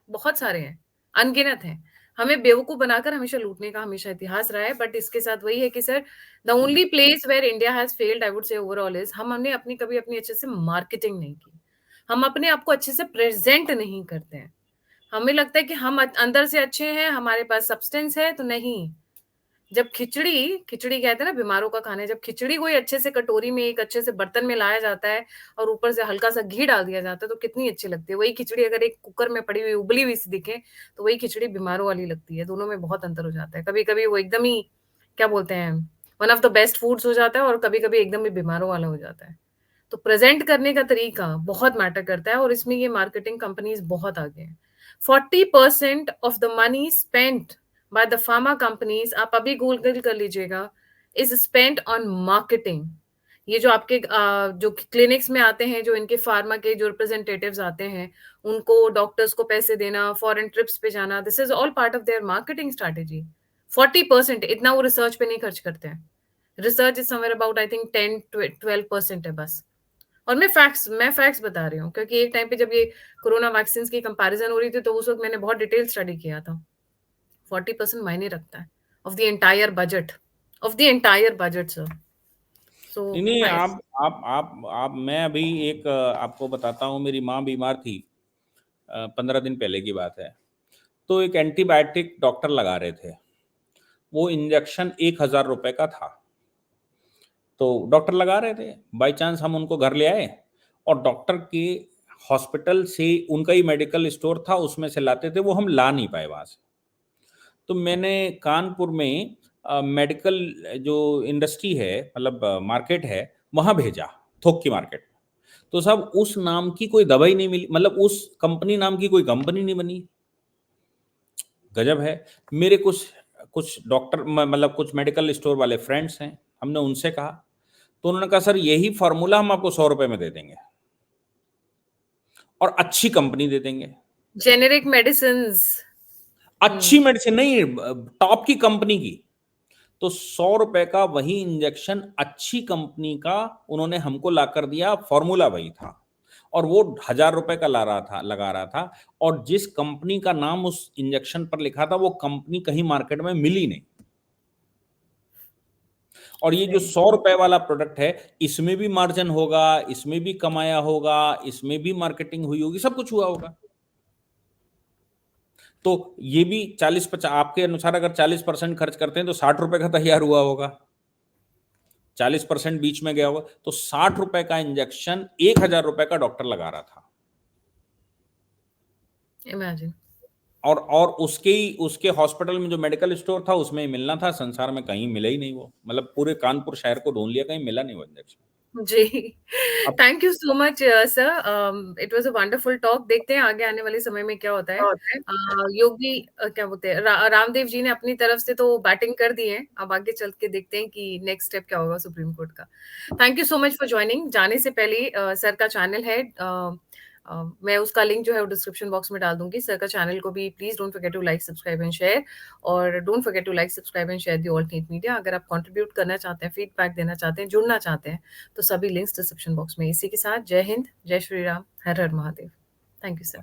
बहुत सारे हैं, अनगिनत हैं। हमें बेवकूफ़ बनाकर हमेशा लूटने का हमेशा इतिहास रहा है, बट इसके साथ वही है कि sir the only place where India has failed I would say overall is हमने कभी अपनी अच्छे से मार्केटिंग नहीं की। हम अपने आप को अच्छे से प्रेजेंट नहीं करते हैं। हमें लगता है कि हम अंदर से अच्छे हैं, हमारे पास सब्सटेंस है, तो नहीं। जब खिचड़ी खिचड़ी कहते हैं ना बीमारों का खाना है, जब खिचड़ी कोई अच्छे से कटोरी में, एक अच्छे से बर्तन में लाया जाता है और ऊपर से हल्का सा घी डाल दिया जाता है, तो कितनी अच्छी लगती है। वही खिचड़ी अगर एक कुकर में पड़ी हुई उबली हुई सी दिखे, तो वही खिचड़ी बीमारों वाली लगती है। दोनों में बहुत अंतर हो जाता है। कभी कभी वो एकदम ही, क्या बोलते हैं, one of the best foods हो जाता है, और कभी कभी एकदम ही बीमारों वाला हो जाता है। तो प्रेजेंट करने का तरीका बहुत मैटर करता है, और इसमें ये मार्केटिंग कंपनीज बहुत आगे हैं। 40% of the money spent by the pharma companies, आप अभी गूगल कर लीजिएगा, इज स्पेंट ऑन मार्केटिंग। ये जो आपके जो क्लिनिक्स में आते हैं, जो इनके फार्मा के जो रिप्रेजेंटेटिव्स आते हैं, उनको डॉक्टर्स को पैसे देना, फॉरेन ट्रिप्स पे जाना, this is all part of their marketing strategy. 40%, इतना वो रिसर्च पे नहीं खर्च करते हैं। Research is somewhere about I think 10-12% है बस। और मैं फैक्ट्स बता रही हूँ, क्योंकि एक टाइम पे जब ये कोरोना वैक्सीन की कंपैरिजन हो रही थी, तो उस वक्त मैंने बहुत डिटेल स्टडी किया था। 40% मायने रखता है of the entire budget sir. So नहीं नहीं, नाइस। आप मैं अभी एक आपको बताता हूँ, मेरी माँ बीमार थी, 15 दिन पहले की बात है। तो एक एंटीबायोटिक डॉक्टर लगा रहे थे, वो इंजेक्शन 1,000 रुपए का था। तो डॉक्टर लगा रहे थे, बाई चांस हम उनको घर ले आए, और डॉक्टर के हॉस्पिटल से उनका ही मेडिकल स्टोर था, उसमें से लाते थे, वो हम ला नहीं पाए वहाँ से। तो मैंने कानपुर में मेडिकल जो इंडस्ट्री है, मतलब मार्केट है, वहाँ भेजा, थोक की मार्केट। तो साहब उस नाम की कोई दवाई नहीं मिली, मतलब उस कंपनी नाम की कोई कंपनी नहीं बनी। गजब है। मेरे कुछ कुछ डॉक्टर मतलब कुछ मेडिकल स्टोर वाले फ्रेंड्स हैं, हमने उनसे कहा, तो उन्होंने कहा सर यही फॉर्मूला हम आपको 100 रुपए में दे देंगे और अच्छी कंपनी दे देंगे। Generic medicine. अच्छी मेडिसिन नहीं, टॉप की कंपनी की। तो 100 रुपए का वही इंजेक्शन अच्छी कंपनी का उन्होंने हमको ला कर दिया, फॉर्मूला वही था, और वो 1,000 रुपए का ला रहा था, लगा रहा था। और जिस कंपनी का नाम उस इंजेक्शन पर लिखा था, वो कंपनी कहीं मार्केट में मिली नहीं। और ये जो 100 रुपए वाला प्रोडक्ट है, इसमें भी मार्जिन होगा, इसमें भी कमाया होगा, इसमें भी मार्केटिंग हुई होगी, सब कुछ हुआ होगा। तो ये भी 40-50, आपके अनुसार अगर 40% खर्च करते हैं तो 60 रुपए का तैयार हुआ होगा, 40% बीच में गया होगा, तो 60 रुपए का इंजेक्शन 1,000 रुपए का डॉक्टर लगा रहा था। इमेजिन। और उसके हॉस्पिटल में जो मेडिकल स्टोर था, उसमें ही मिलना था, संसार में कहीं मिला ही नहीं वो, मतलब पूरे कानपुर शहर को ढूंढ लिया, कहीं मिला नहीं वो इंजेक्शन। जी। अब thank you so much sir, it was a wonderful talk. देखते हैं आगे आने वाले समय में क्या होता है। योगी क्या बोलते हैं, रामदेव जी ने अपनी तरफ से तो बैटिंग कर दी है, अब आगे चल के देखते हैं कि नेक्स्ट स्टेप क्या होगा सुप्रीम कोर्ट का। Thank you so much for joining. जाने से पहले सर का चैनल है, मैं उसका लिंक जो है वो डिस्क्रिप्शन बॉक्स में डाल दूंगी। सर का चैनल को भी please don't forget to like, subscribe and share. और don't forget to like, subscribe and share the alternate media. अगर आप कंट्रीब्यूट करना चाहते हैं, फीडबैक देना चाहते हैं, जुड़ना चाहते हैं, तो सभी लिंक्स डिस्क्रिप्शन बॉक्स में। इसी के साथ जय हिंद, जय श्री राम, हर हर महादेव। Thank you sir.